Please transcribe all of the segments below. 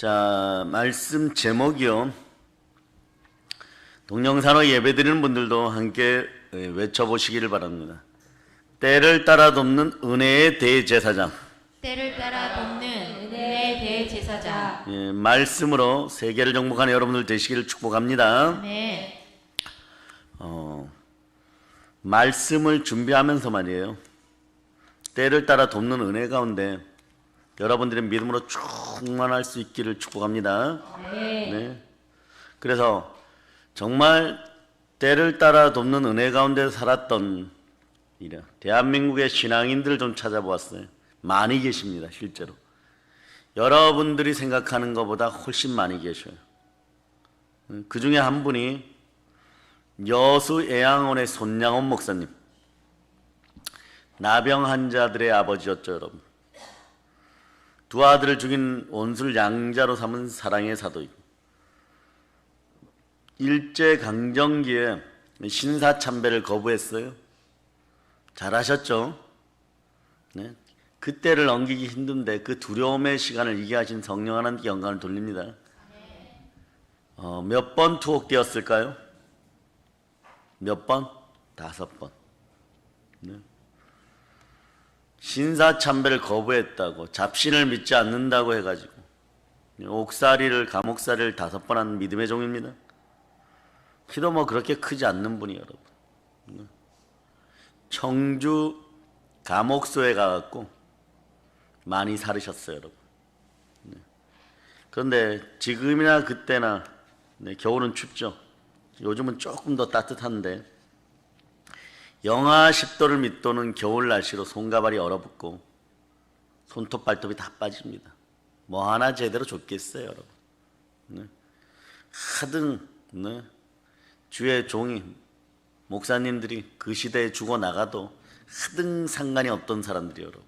자, 말씀 제목이요. 동영상으로 예배드리는 분들도 함께 외쳐보시기를 바랍니다. 때를 따라 돕는 은혜의 대제사장. 때를 따라 돕는 은혜의 대제사장. 예, 말씀으로 세계를 정복하는 여러분들 되시기를 축복합니다. 네. 말씀을 준비하면서 말이에요. 때를 따라 돕는 은혜 가운데 여러분들의 믿음으로 충만할 수 있기를 축복합니다. 네. 그래서 정말 때를 따라 돕는 은혜 가운데 살았던 대한민국의 신앙인들을 좀 찾아보았어요. 많이 계십니다. 실제로 여러분들이 생각하는 것보다 훨씬 많이 계셔요. 그 중에 한 분이 여수애양원의 손양원 목사님, 나병 환자들의 아버지였죠. 여러분, 두 아들을 죽인 원수를 양자로 삼은 사랑의 사도이고, 일제강점기에 신사참배를 거부했어요. 잘하셨죠? 네. 그때를 넘기기 힘든데 그 두려움의 시간을 이겨하신 성령 하나님께 영광을 돌립니다. 몇 번 투옥되었을까요? 몇 번? 5번. 네. 신사참배를 거부했다고, 잡신을 믿지 않는다고 해가지고 옥살이를, 감옥살이를 5번 한 믿음의 종입니다. 키도 뭐 그렇게 크지 않는 분이 여러분. 청주 감옥소에 가갖고 많이 살으셨어요, 여러분. 그런데 지금이나 그때나 겨울은 춥죠. 요즘은 조금 더 따뜻한데 영하 10도를 밑도는 겨울 날씨로 손가발이 얼어붙고 손톱 발톱이 다 빠집니다. 뭐 하나 제대로 줬겠어요, 여러분. 하등 주의 종이 목사님들이 그 시대에 죽어나가도 하등 상관이 없던 사람들이 여러분.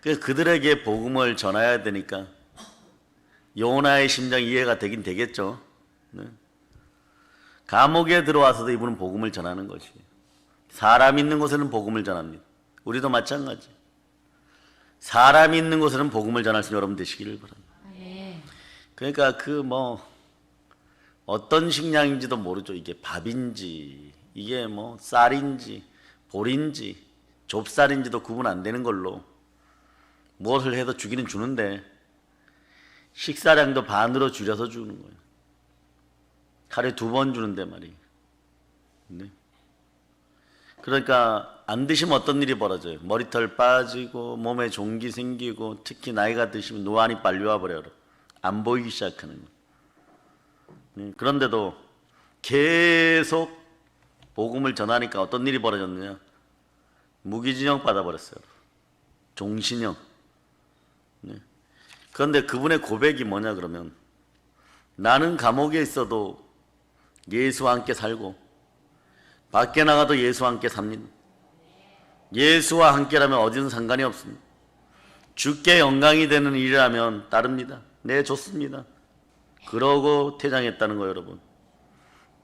그래서 그들에게 복음을 전해야 되니까 요나의 심정이 이해가 되긴 되겠죠. 감옥에 들어와서도 이분은 복음을 전하는 것이에요. 사람 있는 곳에는 복음을 전합니다. 우리도 마찬가지. 사람 있는 곳에는 복음을 전할 수 있는 여러분 되시기를 바랍니다. 그러니까 어떤 식량인지도 모르죠. 이게 밥인지, 이게 쌀인지, 볼인지, 좁쌀인지도 구분 안 되는 걸로 무엇을 해도 주기는 주는데 식사량도 반으로 줄여서 주는 거예요. 하루에 2번 주는데 말이에요. 네. 그러니까 안 드시면 어떤 일이 벌어져요? 머리털 빠지고 몸에 종기 생기고, 특히 나이가 드시면 노안이 빨리 와버려요. 안 보이기 시작하는 거예요. 네. 그런데도 계속 복음을 전하니까 어떤 일이 벌어졌느냐? 무기징역 받아버렸어요. 종신형. 네. 그런데 그분의 고백이 뭐냐 그러면, 나는 감옥에 있어도 예수와 함께 살고 밖에 나가도 예수와 함께 삽니다. 예수와 함께라면 어디든 상관이 없습니다. 주께 영광이 되는 일이라면 따릅니다. 네, 좋습니다. 그러고 퇴장했다는 거예요, 여러분.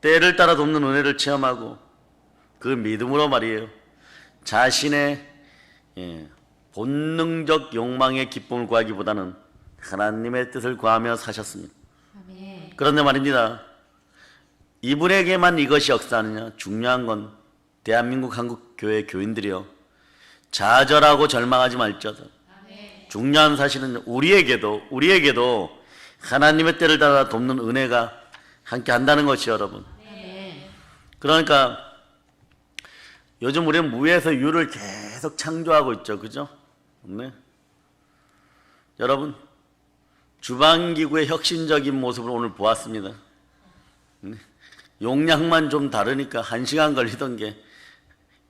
때를 따라 돕는 은혜를 체험하고 그 믿음으로 말이에요, 자신의 본능적 욕망의 기쁨을 구하기보다는 하나님의 뜻을 구하며 사셨습니다. 그런데 말입니다, 이분에게만 이것이 역사하느냐? 중요한 건 대한민국 한국교회 교인들이요, 좌절하고 절망하지 말지어다. 중요한 사실은 우리에게도 하나님의 때를 따라 돕는 은혜가 함께 한다는 것이 여러분. 그러니까 요즘 우리는 무에서 유를 계속 창조하고 있죠. 그죠? 네. 여러분, 주방기구의 혁신적인 모습을 오늘 보았습니다. 네. 용량만 좀 다르니까 1시간 걸리던 게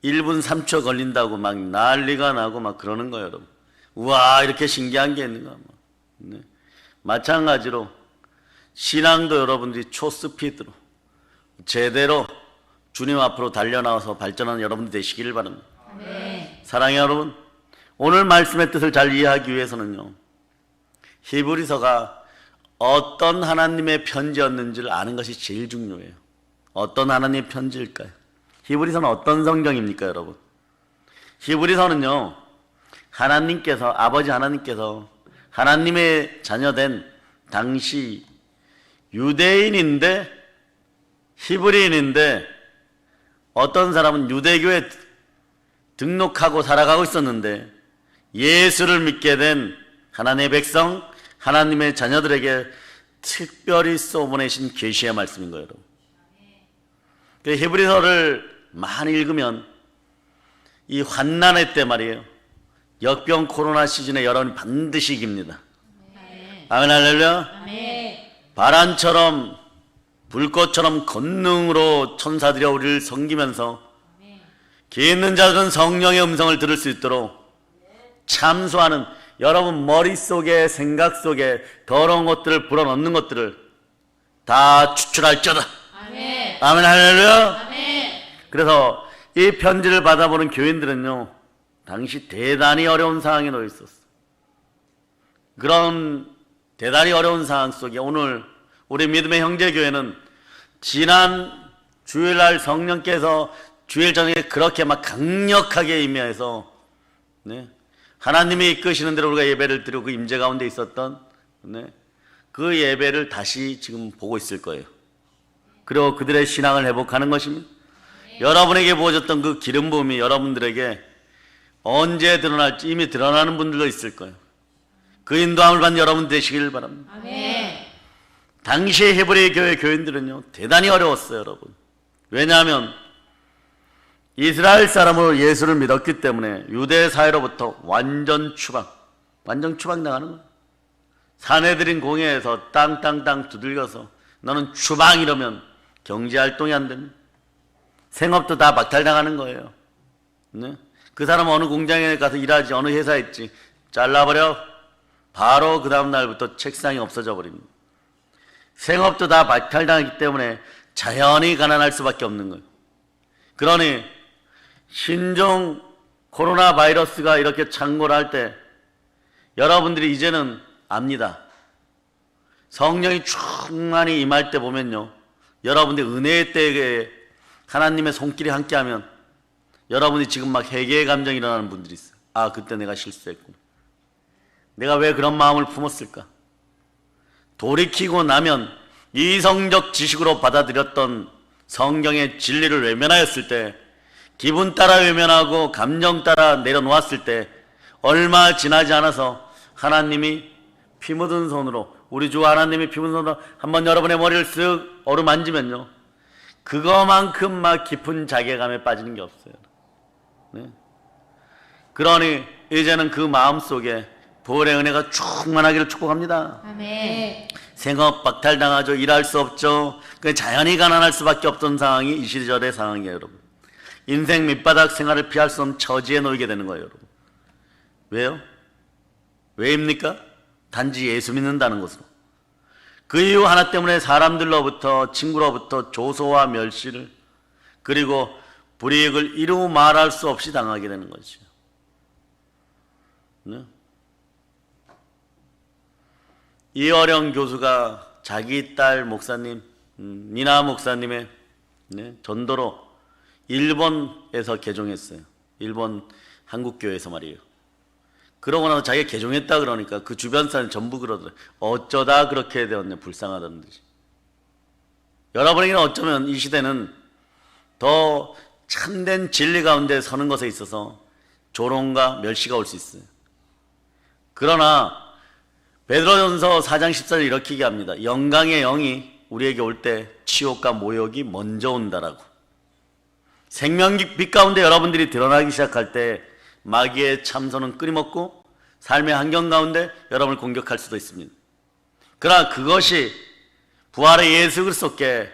1분 3초 걸린다고 막 난리가 나고 막 그러는 거예요, 여러분. 우와, 이렇게 신기한 게 있는가. 네. 마찬가지로 신앙도 여러분들이 초스피드로 제대로 주님 앞으로 달려나와서 발전하는 여러분들 되시기를 바랍니다. 사랑해요, 여러분. 오늘 말씀의 뜻을 잘 이해하기 위해서는요, 히브리서가 어떤 하나님의 편지였는지를 아는 것이 제일 중요해요. 어떤 하나님의 편지일까요? 히브리서는 어떤 성경입니까, 여러분? 히브리서는요, 하나님께서, 아버지 하나님께서 하나님의 자녀된 당시 유대인인데 히브리인인데 어떤 사람은 유대교에 등록하고 살아가고 있었는데 예수를 믿게 된 하나님의 백성, 하나님의 자녀들에게 특별히 쏘보내신 계시의 말씀인 거예요. 그 히브리서를 많이 읽으면 이 환난의 때 말이에요. 역병 코로나 시즌에 여러분이 반드시 이깁니다. 아멘 할렐루야. 바람처럼 불꽃처럼 권능으로 천사들이 우리를 섬기면서 귀 있는 자들은 성령의 음성을 들을 수 있도록 참소하는 여러분 머릿속에 생각 속에 더러운 것들을 불어넣는 것들을 다 추출할지어다. 아멘. 아멘 할렐루야. 아멘. 그래서 이 편지를 받아보는 교인들은요, 당시 대단히 어려운 상황에 놓여 있었어. 그런 대단히 어려운 상황 속에 오늘 우리 믿음의 형제교회는 지난 주일날 성령께서 주일 저녁에 그렇게 막 강력하게 임해서 하나님이 이끄시는 대로 우리가 예배를 드리고 그 임재 가운데 있었던 그 예배를 다시 지금 보고 있을 거예요. 그리고 그들의 신앙을 회복하는 것입니다. 여러분에게 부어졌던 그 기름 부음이 여러분들에게 언제 드러날지 이미 드러나는 분들도 있을 거예요. 그 인도함을 받는 여러분 되시길 바랍니다. 아멘. 당시의 히브리 교회 교인들은요 대단히 어려웠어요, 여러분. 왜냐하면 이스라엘 사람으로 예수를 믿었기 때문에 유대 사회로부터 완전 추방당하는 거예요. 사내들인 공회에서 땅 두들겨서 너는 추방 이러면 경제활동이 안 됩니다. 생업도 다 박탈당하는 거예요. 그 사람 어느 공장에 가서 일하지, 어느 회사에 있지, 잘라버려. 바로 그 다음 날부터 책상이 없어져 버립니다. 생업도 다 박탈당하기 때문에 자연히 가난할 수밖에 없는 거예요. 그러니 신종 코로나 바이러스가 이렇게 창궐 할 때 여러분들이 이제는 압니다. 성령이 충만히 임할 때 보면요, 여러분들 은혜의 때에 하나님의 손길이 함께하면 여러분이 지금 막 회개의 감정이 일어나는 분들이 있어요. 아, 그때 내가 실수했구나. 내가 왜 그런 마음을 품었을까? 돌이키고 나면 이성적 지식으로 받아들였던 성경의 진리를 외면하였을 때, 기분 따라 외면하고 감정 따라 내려놓았을 때 얼마 지나지 않아서 하나님이 피 묻은 손으로, 우리 주 하나님이 피 묻은 손으로 한번 여러분의 머리를 쓱 어루만지면요, 그거만큼 막 깊은 자괴감에 빠지는 게 없어요. 그러니 이제는 그 마음속에 부활의 은혜가 충만하기를 축복합니다. 아멘. 생업 박탈당하죠. 일할 수 없죠. 자연히 가난할 수밖에 없던 상황이 이 시절의 상황이에요, 여러분. 인생 밑바닥 생활을 피할 수 없는 처지에 놓이게 되는 거예요, 여러분. 왜요? 왜입니까? 단지 예수 믿는다는 것으로. 그 이유 하나 때문에 사람들로부터, 친구로부터 조소와 멸시를, 그리고 불이익을 이루 말할 수 없이 당하게 되는 거죠. 이어령 교수가 자기 딸 목사님, 미나 목사님의 전도로 일본에서 개종했어요. 일본 한국교회에서 말이에요. 그러고 나서 자기가 개종했다 그러니까 그 주변 사람 전부 그러더라고요. 어쩌다 그렇게 되었냐, 불쌍하다는 듯이. 여러분에게는 어쩌면 이 시대는 더 참된 진리 가운데 서는 것에 있어서 조롱과 멸시가 올 수 있어요. 그러나 베드로전서 4장 14절 이렇게 얘기합니다. 영광의 영이 우리에게 올 때 치욕과 모욕이 먼저 온다라고. 생명빛 가운데 여러분들이 드러나기 시작할 때 마귀의 참소는 끊임없고 삶의 환경 가운데 여러분을 공격할 수도 있습니다. 그러나 그것이 부활의 예수 그리스도께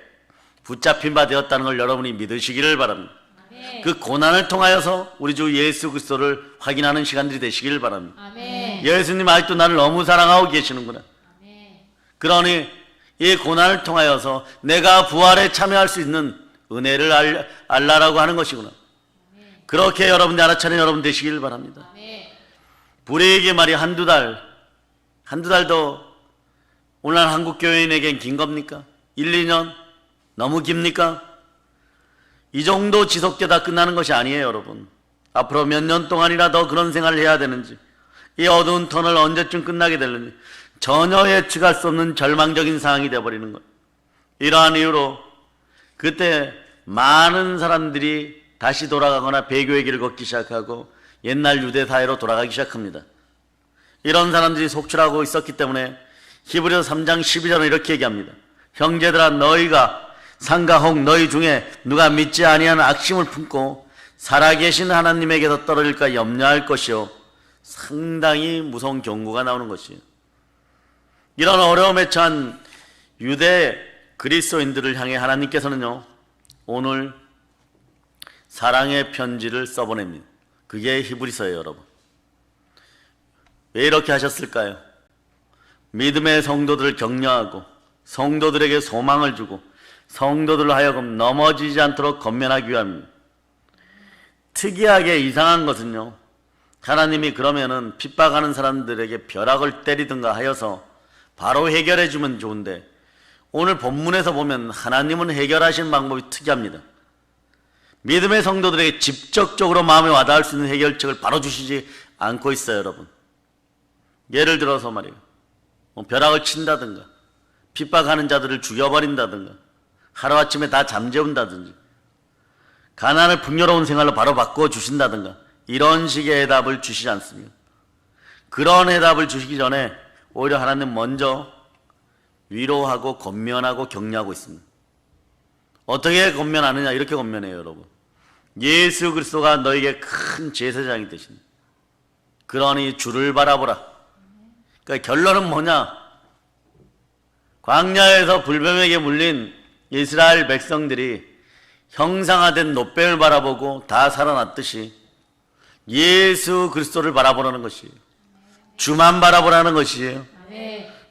붙잡힌 바 되었다는 걸 여러분이 믿으시기를 바랍니다. 아멘. 그 고난을 통하여서 우리 주 예수 그리스도를 확인하는 시간들이 되시기를 바랍니다. 아멘. 예수님 아직도 나를 너무 사랑하고 계시는구나. 아멘. 그러니 이 고난을 통하여서 내가 부활에 참여할 수 있는 은혜를 알라라고 하는 것이구나. 아멘. 그렇게 여러분들 알아차린 여러분 되시길 바랍니다. 아멘. 불이익이 말이 한두 달도 오늘날 한국 교회인에겐 긴 겁니까? 1, 2년? 너무 깁니까? 이 정도 지속되다 끝나는 것이 아니에요, 여러분. 앞으로 몇 년 동안이나 더 그런 생활을 해야 되는지, 이 어두운 터널 언제쯤 끝나게 되는지, 전혀 예측할 수 없는 절망적인 상황이 되어버리는 거예요. 이러한 이유로 그때 많은 사람들이 다시 돌아가거나 배교의 길을 걷기 시작하고 옛날 유대 사회로 돌아가기 시작합니다. 이런 사람들이 속출하고 있었기 때문에 히브리서 3장 12절은 이렇게 얘기합니다. 형제들아, 너희가 상과 혹 너희 중에 누가 믿지 아니하는 악심을 품고 살아계신 하나님에게서 떨어질까 염려할 것이요. 상당히 무서운 경고가 나오는 것이에요. 이런 어려움에 처한 유대 그리스도인들을 향해 하나님께서는요, 오늘 사랑의 편지를 써보냅니다. 그게 히브리서예요, 여러분. 왜 이렇게 하셨을까요? 믿음의 성도들을 격려하고 성도들에게 소망을 주고 성도들로 하여금 넘어지지 않도록 건면하기 위함입니다. 특이하게 이상한 것은요, 하나님이 그러면은 핍박하는 사람들에게 벼락을 때리든가 하여서 바로 해결해 주면 좋은데, 오늘 본문에서 보면 하나님은 해결하시는 방법이 특이합니다. 믿음의 성도들에게 직접적으로 마음에 와닿을 수 있는 해결책을 바로 주시지 않고 있어요, 여러분. 예를 들어서 말이에요, 벼락을 친다든가 핍박하는 자들을 죽여버린다든가 하루아침에 다 잠재운다든지 가난을 풍요로운 생활로 바로 바꾸어 주신다든가 이런 식의 해답을 주시지 않습니다. 그런 해답을 주시기 전에 오히려 하나님 먼저 위로하고 권면하고 격려하고 있습니다. 어떻게 권면하느냐? 이렇게 권면해요, 여러분. 예수 그리스도가 너에게 큰 제사장이 되신다. 그러니 주를 바라보라. 그러니까 결론은 뭐냐? 광야에서 불뱀에게 물린 이스라엘 백성들이 형상화된 노뱀을 바라보고 다 살아났듯이 예수 그리스도를 바라보라는 것이에요. 주만 바라보라는 것이에요.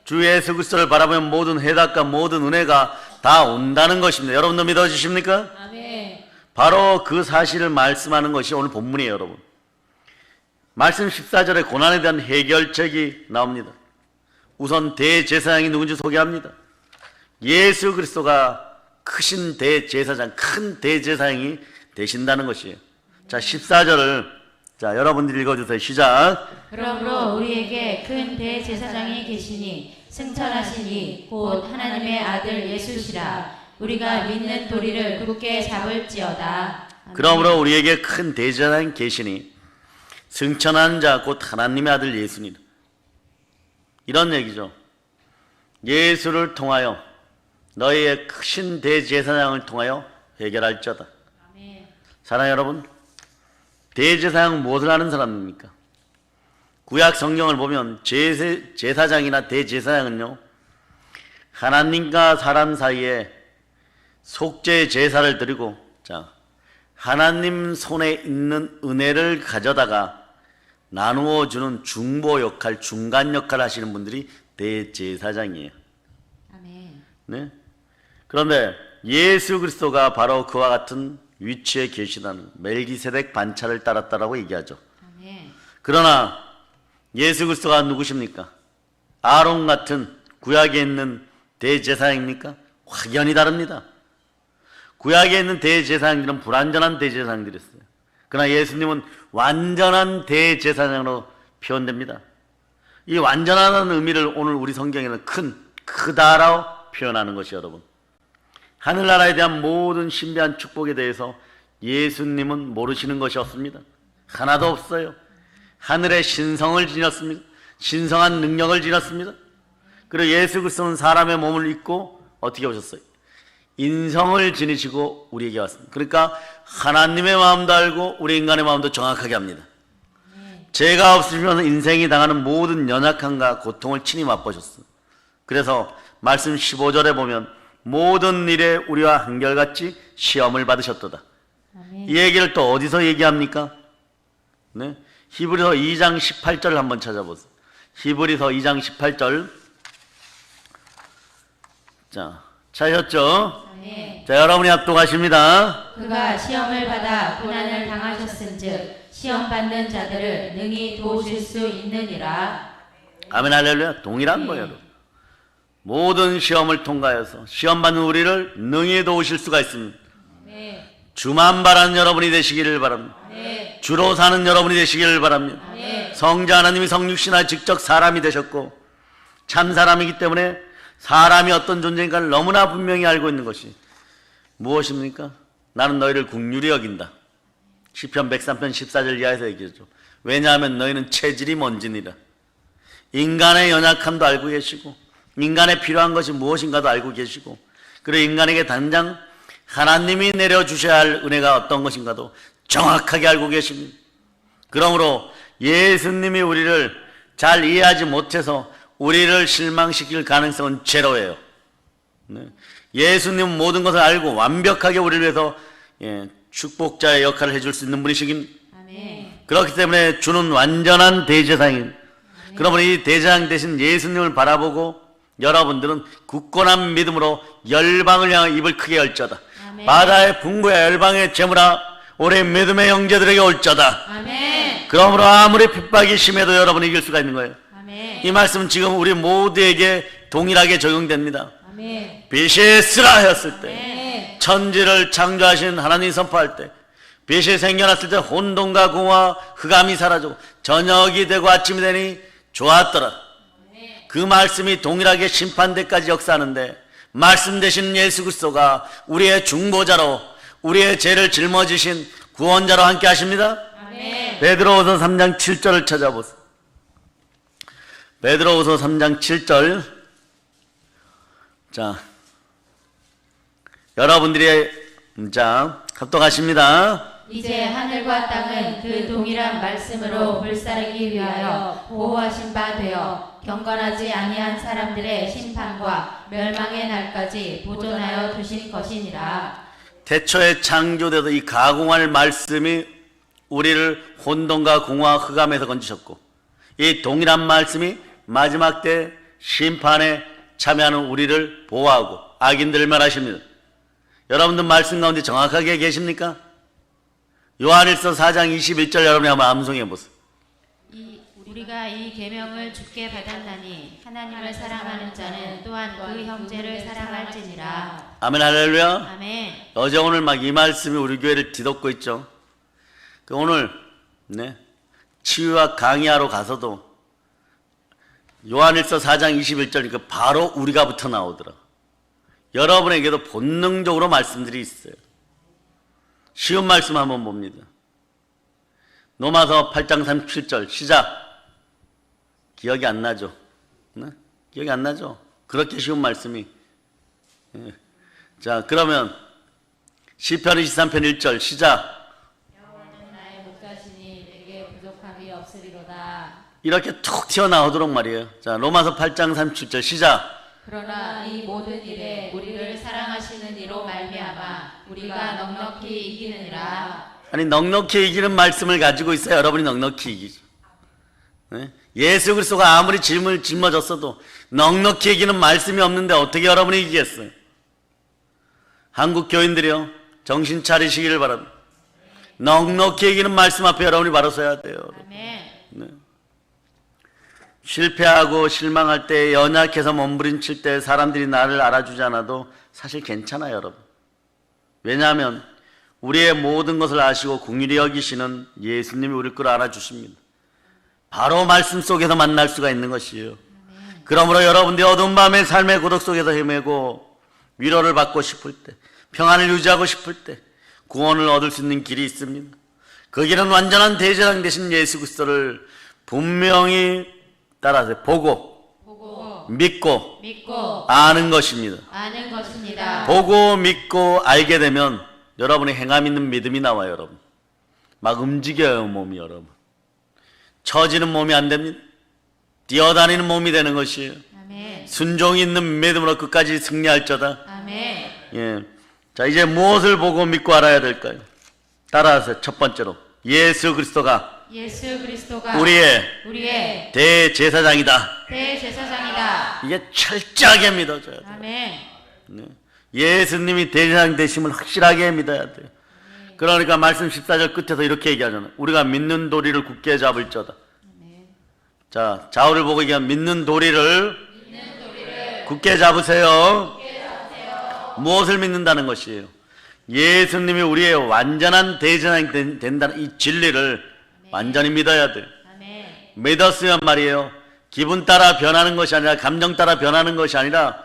주 예수 그리스도를 바라보면 모든 해답과 모든 은혜가 다 온다는 것입니다. 여러분도 믿어주십니까? 바로 그 사실을 말씀하는 것이 오늘 본문이에요, 여러분. 말씀 14절에 고난에 대한 해결책이 나옵니다. 우선 대제사장이 누군지 소개합니다. 예수 그리스도가 크신 대제사장, 큰 대제사장이 되신다는 것이에요. 자, 14절을 자, 여러분들이 읽어주세요. 시작. 그러므로 우리에게 큰 대제사장이 계시니 승천하시니 곧 하나님의 아들 예수시라. 우리가 믿는 도리를 굳게 잡을지어다. 아멘. 그러므로 우리에게 큰 대제사장이 계시니 승천한 자 곧 하나님의 아들 예수니라. 이런 얘기죠. 예수를 통하여 너희의 크신 대제사장을 통하여 해결할지어다. 사랑하는 여러분, 대제사장은 무엇을 하는 사람입니까? 구약 성경을 보면 제사장이나 대제사장은요, 하나님과 사람 사이에 속죄 제사를 드리고, 자, 하나님 손에 있는 은혜를 가져다가 나누어 주는 중보 역할, 중간 역할을 하시는 분들이 대제사장이에요. 아멘. 네? 그런데 예수 그리스도가 바로 그와 같은 위치에 계시다는 멜기세덱 반차를 따랐다라고 얘기하죠. 아멘. 그러나 예수 그리스도가 누구십니까? 아론 같은 구약에 있는 대제사장입니까? 확연히 다릅니다. 구약에 있는 대제사장들은 불완전한 대제사장들이었어요. 그러나 예수님은 완전한 대제사장으로 표현됩니다. 이 완전하다는 의미를 오늘 우리 성경에는 크다라고 표현하는 것이 여러분. 하늘나라에 대한 모든 신비한 축복에 대해서 예수님은 모르시는 것이 없습니다. 하나도 없어요. 하늘의 신성을 지녔습니다. 신성한 능력을 지녔습니다. 그리고 예수 그리스도는 사람의 몸을 입고 어떻게 오셨어요? 인성을 지니시고 우리에게 왔습니다. 그러니까 하나님의 마음도 알고 우리 인간의 마음도 정확하게 합니다. 죄가 없으시면서 인생이 당하는 모든 연약함과 고통을 친히 맛보셨어요. 그래서 말씀 15절에 보면 모든 일에 우리와 한결같이 시험을 받으셨도다. 아멘. 이 얘기를 또 어디서 얘기합니까? 네? 히브리서 2장 18절을 한번 찾아보세요. 히브리서 2장 18절. 자, 찾으셨죠? 아멘. 자, 여러분이 합독하십니다. 그가 시험을 받아 고난을 당하셨은즉 시험 받는 자들을 능히 도우실 수 있느니라. 아멘, 할렐루야. 동일한 거예요. 여러분. 모든 시험을 통과해서 시험 받는 우리를 능히 도우실 수가 있습니다. 아멘. 주만 바라는 여러분이 되시기를 바랍니다. 아멘. 주로 사는 여러분이 되시기를 바랍니다. 아멘. 성자 하나님이 성육신하 직접 사람이 되셨고 참 사람이기 때문에 사람이 어떤 존재인가를 너무나 분명히 알고 있는 것이 무엇입니까? 나는 너희를 긍휼히 여긴다. 시편 103편 14절 이하에서 얘기했죠. 왜냐하면 너희는 체질이 먼지니라. 인간의 연약함도 알고 계시고 인간에 필요한 것이 무엇인가도 알고 계시고 그리고 인간에게 당장 하나님이 내려주셔야 할 은혜가 어떤 것인가도 정확하게 알고 계십니다. 그러므로 예수님이 우리를 잘 이해하지 못해서 우리를 실망시킬 가능성은 제로예요. 예수님은 모든 것을 알고 완벽하게 우리를 위해서 축복자의 역할을 해줄 수 있는 분이시긴. 그렇기 때문에 주는 완전한 대제사장입니다. 그러므로 이 대제사장 대신 예수님을 바라보고 여러분들은 굳건한 믿음으로 열방을 향해 입을 크게 열자다. 아멘. 바다의 분부야 열방의 재물아 올해 믿음의 형제들에게 올자다. 아멘. 그러므로 아무리 핍박이 심해도 여러분이 이길 수가 있는 거예요. 아멘. 이 말씀은 지금 우리 모두에게 동일하게 적용됩니다. 아멘. 빛이 쓰라 하였을 때 아멘. 천지를 창조하신 하나님이 선포할 때 빛이 생겨났을 때 혼돈과 공허와 흑암이 사라지고 저녁이 되고 아침이 되니 좋았더라. 그 말씀이 동일하게 심판대까지 역사하는데 말씀 되신 예수 그리스도가 우리의 중보자로 우리의 죄를 짊어지신 구원자로 함께 하십니다. 아멘. 베드로후서 3장 7절을 찾아보세요. 베드로후서 3장 7절. 자, 여러분들이 자 합독하십니다. 이제 하늘과 땅은 그 동일한 말씀으로 불사르기 위하여 보호하신 바 되어 경건하지 아니한 사람들의 심판과 멸망의 날까지 보존하여 두신 것이니라. 태초에 창조되어서 이 가공할 말씀이 우리를 혼돈과 공허와 흑암에서 건지셨고 이 동일한 말씀이 마지막 때 심판에 참여하는 우리를 보호하고 악인들을 멸하십니다. 여러분들 말씀 가운데 정확하게 계십니까? 요한일서 4장 21절 여러분이 한번 암송해 보세요. 우리가 이 계명을 주께 받았나니 하나님을 사랑하는 자는 또한 그 형제를 사랑할지니라. 아멘 할렐루야. 아멘. 어제 오늘 막 이 말씀이 우리 교회를 뒤덮고 있죠. 그 오늘 치유와 강의하러 가서도 요한일서 4장 21절이니까 바로 우리가부터 나오더라. 여러분에게도 본능적으로 말씀들이 있어요. 쉬운 말씀 한번 봅니다. 로마서 8장 37절 시작. 기억이 안 나죠? 기억이 안 나죠? 그렇게 쉬운 말씀이. 자, 그러면 시편 23편 1절 시작. 여호와는 나의 목자시니 내게 부족함이 없으리로다. 이렇게 툭 튀어나오도록 말이에요. 자, 로마서 8장 37절 시작. 그러나 이 모든 일에 우리를 사랑하시는 이로 말미암아 우리가 넉넉히 이기느니라. 아니 넉넉히 이기는 말씀을 가지고 있어야 여러분이 넉넉히 이기죠. 예수 그리스도가 아무리 짐을 짊어졌어도 넉넉히 이기는 말씀이 없는데 어떻게 여러분이 이기겠어요? 한국 교인들이요 정신 차리시기를 바랍니다. 넉넉히 이기는 말씀 앞에 여러분이 바로 서야 돼요. 아멘. 실패하고 실망할 때 연약해서 몸부림칠 때 사람들이 나를 알아주지 않아도 사실 괜찮아요 여러분. 왜냐하면 우리의 모든 것을 아시고 긍휼히 여기시는 예수님이 우리 걸 알아주십니다. 바로 말씀 속에서 만날 수가 있는 것이에요. 그러므로 여러분들이 어두운 밤의 삶의 고독 속에서 헤매고 위로를 받고 싶을 때 평안을 유지하고 싶을 때 구원을 얻을 수 있는 길이 있습니다. 그 길은 완전한 대제사장 되신 예수 그리스도를 분명히 따라서 보고 믿고 아는 것입니다. 아는 것입니다. 보고 믿고 알게 되면 여러분의 행함 있는 믿음이 나와요. 여러분 막 움직여요 몸이. 여러분 처지는 몸이 안 됩니다. 뛰어다니는 몸이 되는 것이에요. 아멘. 순종이 있는 믿음으로 끝까지 승리할저다. 아멘. 예. 자 이제 무엇을 보고 믿고 알아야 될까요? 따라하세요. 첫 번째로 예수 그리스도가 우리의 대제사장이다. 대제사장이다. 이게 철저하게 믿어져야 돼요. 아멘. 예수님이 대제사장 되심을 확실하게 믿어야 돼요. 그러니까 말씀 14절 끝에서 이렇게 얘기하잖아요. 우리가 믿는 도리를 굳게 잡을저다. 자, 좌우를 보고 얘기하면 믿는 도리를 굳게 잡으세요. 무엇을 믿는다는 것이에요? 예수님이 우리의 완전한 대제사장이 된다는 이 진리를 완전히 믿어야 돼요. 믿었으면 말이에요. 기분 따라 변하는 것이 아니라, 감정 따라 변하는 것이 아니라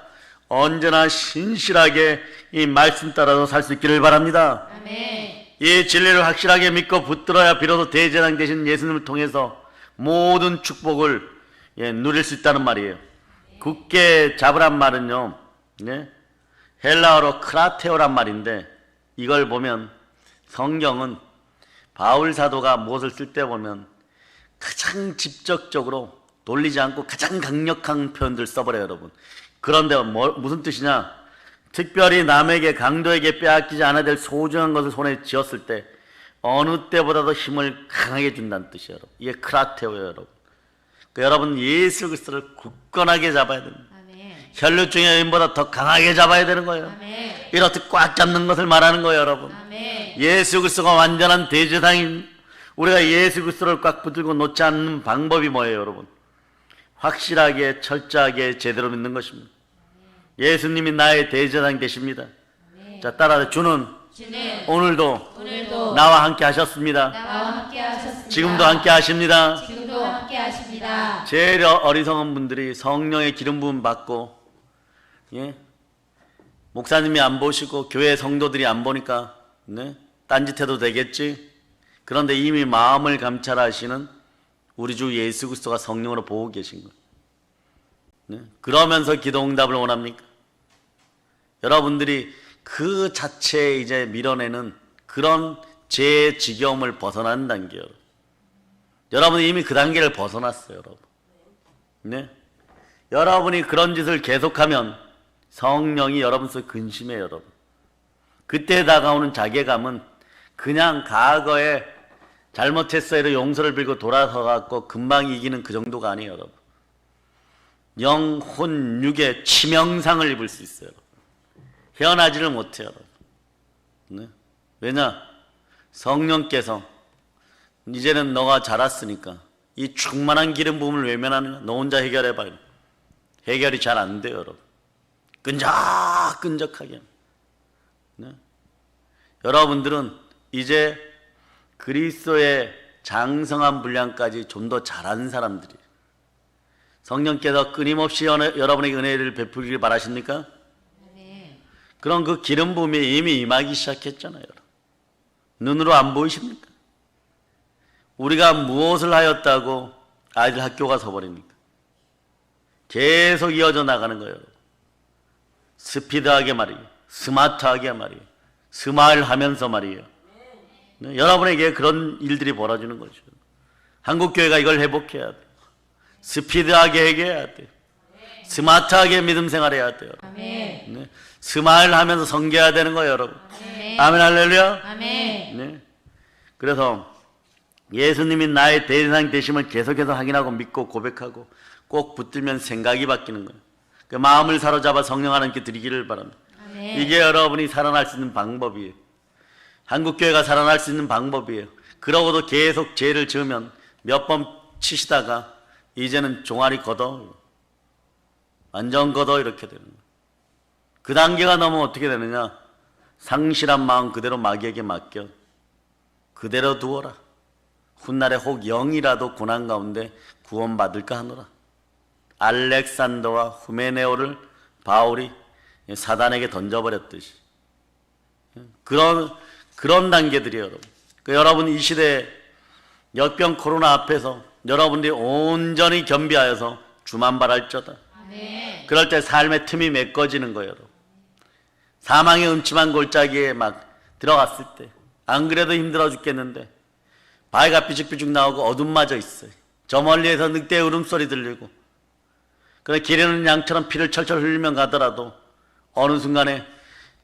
언제나 신실하게 이 말씀 따라서 살 수 있기를 바랍니다. 아멘. 이 진리를 확실하게 믿고 붙들어야 비로소 대제사장 되신 예수님을 통해서 모든 축복을 누릴 수 있다는 말이에요. 굳게 잡으란 말은요, 헬라어로 크라테오란 말인데, 이걸 보면 성경은 바울 사도가 무엇을 쓸 때 보면 가장 직접적으로 돌리지 않고 가장 강력한 표현들 써버려요, 여러분. 그런데 무슨 뜻이냐? 특별히 남에게, 강도에게 빼앗기지 않아야 될 소중한 것을 손에 쥐었을 때 어느 때보다도 힘을 강하게 준다는 뜻이에요, 여러분. 이게 크라테오예요, 여러분. 여러분, 예수 그리스도를 굳건하게 잡아야 됩니다. 아멘. 혈류증의 인보다 더 강하게 잡아야 되는 거예요. 아멘. 이렇게 꽉 잡는 것을 말하는 거예요, 여러분. 아멘. 예수 그리스도가 완전한 대제사장인 우리가 예수 그리스도를 꽉 붙들고 놓지 않는 방법이 뭐예요, 여러분? 확실하게, 철저하게, 제대로 믿는 것입니다. 예수님이 나의 대제사장 되십니다. 자, 따라서 주는 오늘도 나와 함께 하셨습니다. 나와 함께 하셨습니다. 지금도 함께 하십니다. 지금도 함께 하십니다. 제일 어리석은 분들이 성령의 기름 부음 받고, 목사님이 안 보시고 교회 성도들이 안 보니까 딴짓해도 되겠지. 그런데 이미 마음을 감찰하시는 우리 주 예수 그리스도가 성령으로 보고 계신 거예요. 그러면서 기도 응답을 원합니까? 여러분들이 그 자체에 이제 밀어내는 그런 죄의 지겨움을 벗어나는 단계요. 여러분이 이미 그 단계를 벗어났어요, 여러분. 여러분이 그런 짓을 계속하면 성령이 여러분 속에 근심해요, 여러분. 그때 다가오는 자괴감은 그냥 과거에 잘못했어요 용서를 빌고 돌아서 갖고 금방 이기는 그 정도가 아니에요, 여러분. 영혼 육의 치명상을 입을 수 있어요, 여러분. 헤어나지를 못해요, 여러분. 왜냐? 성령께서 이제는 너가 자랐으니까 이 충만한 기름 부음을 외면하느냐? 너 혼자 해결해봐요. 해결이 잘 안 돼요, 여러분. 끈적끈적하게. 여러분들은 이제 그리스도의 장성한 분량까지 좀 더 잘하는 사람들이에요. 성령께서 끊임없이 여러분에게 은혜를 베풀기를 바라십니까? 네. 그럼 그 기름 부음이 이미 임하기 시작했잖아요, 여러분. 눈으로 안 보이십니까? 우리가 무엇을 하였다고 아이들 학교 가서 버립니까? 계속 이어져 나가는 거예요, 여러분. 스피드하게 말이에요. 스마트하게 말이에요. 스마일 하면서 말이에요. 여러분에게 그런 일들이 벌어지는 거죠. 한국교회가 이걸 회복해야 돼요. 스피드하게 해야 돼요. 스마트하게 믿음 생활해야 돼요. 아멘. 스마일 하면서 섬겨야 되는 거예요, 여러분. 아멘. 아멘, 할렐루야. 아멘. 그래서 예수님이 나의 대제사장 되심을 계속해서 확인하고 믿고 고백하고 꼭 붙들면 생각이 바뀌는 거예요. 그 마음을 사로잡아 성령 하나님께 드리기를 바랍니다. 아멘. 이게 여러분이 살아날 수 있는 방법이에요. 한국교회가 살아날 수 있는 방법이에요. 그러고도 계속 죄를 지으면 몇 번 치시다가 이제는 종아리 걷어, 완전 걷어 이렇게 되는 거예요. 그 단계가 넘으면 어떻게 되느냐? 상실한 마음 그대로 마귀에게 맡겨 그대로 두어라. 훗날에 혹 영이라도 고난 가운데 구원받을까 하노라. 알렉산더와 후메네오를 바울이 사단에게 던져버렸듯이 그런 단계들이에요, 여러분. 여러분 이 시대에 역병 코로나 앞에서 여러분들이 온전히 겸비하여서 주만 바랄저다. 아멘. 그럴 때 삶의 틈이 메꿔지는 거예요, 여러분. 사망의 음침한 골짜기에 막 들어갔을 때 안 그래도 힘들어 죽겠는데 바위가 삐죽삐죽 나오고 어둠마저 있어요. 저 멀리에서 늑대의 울음소리 들리고 그래 기르는 양처럼 피를 철철 흘리며 가더라도 어느 순간에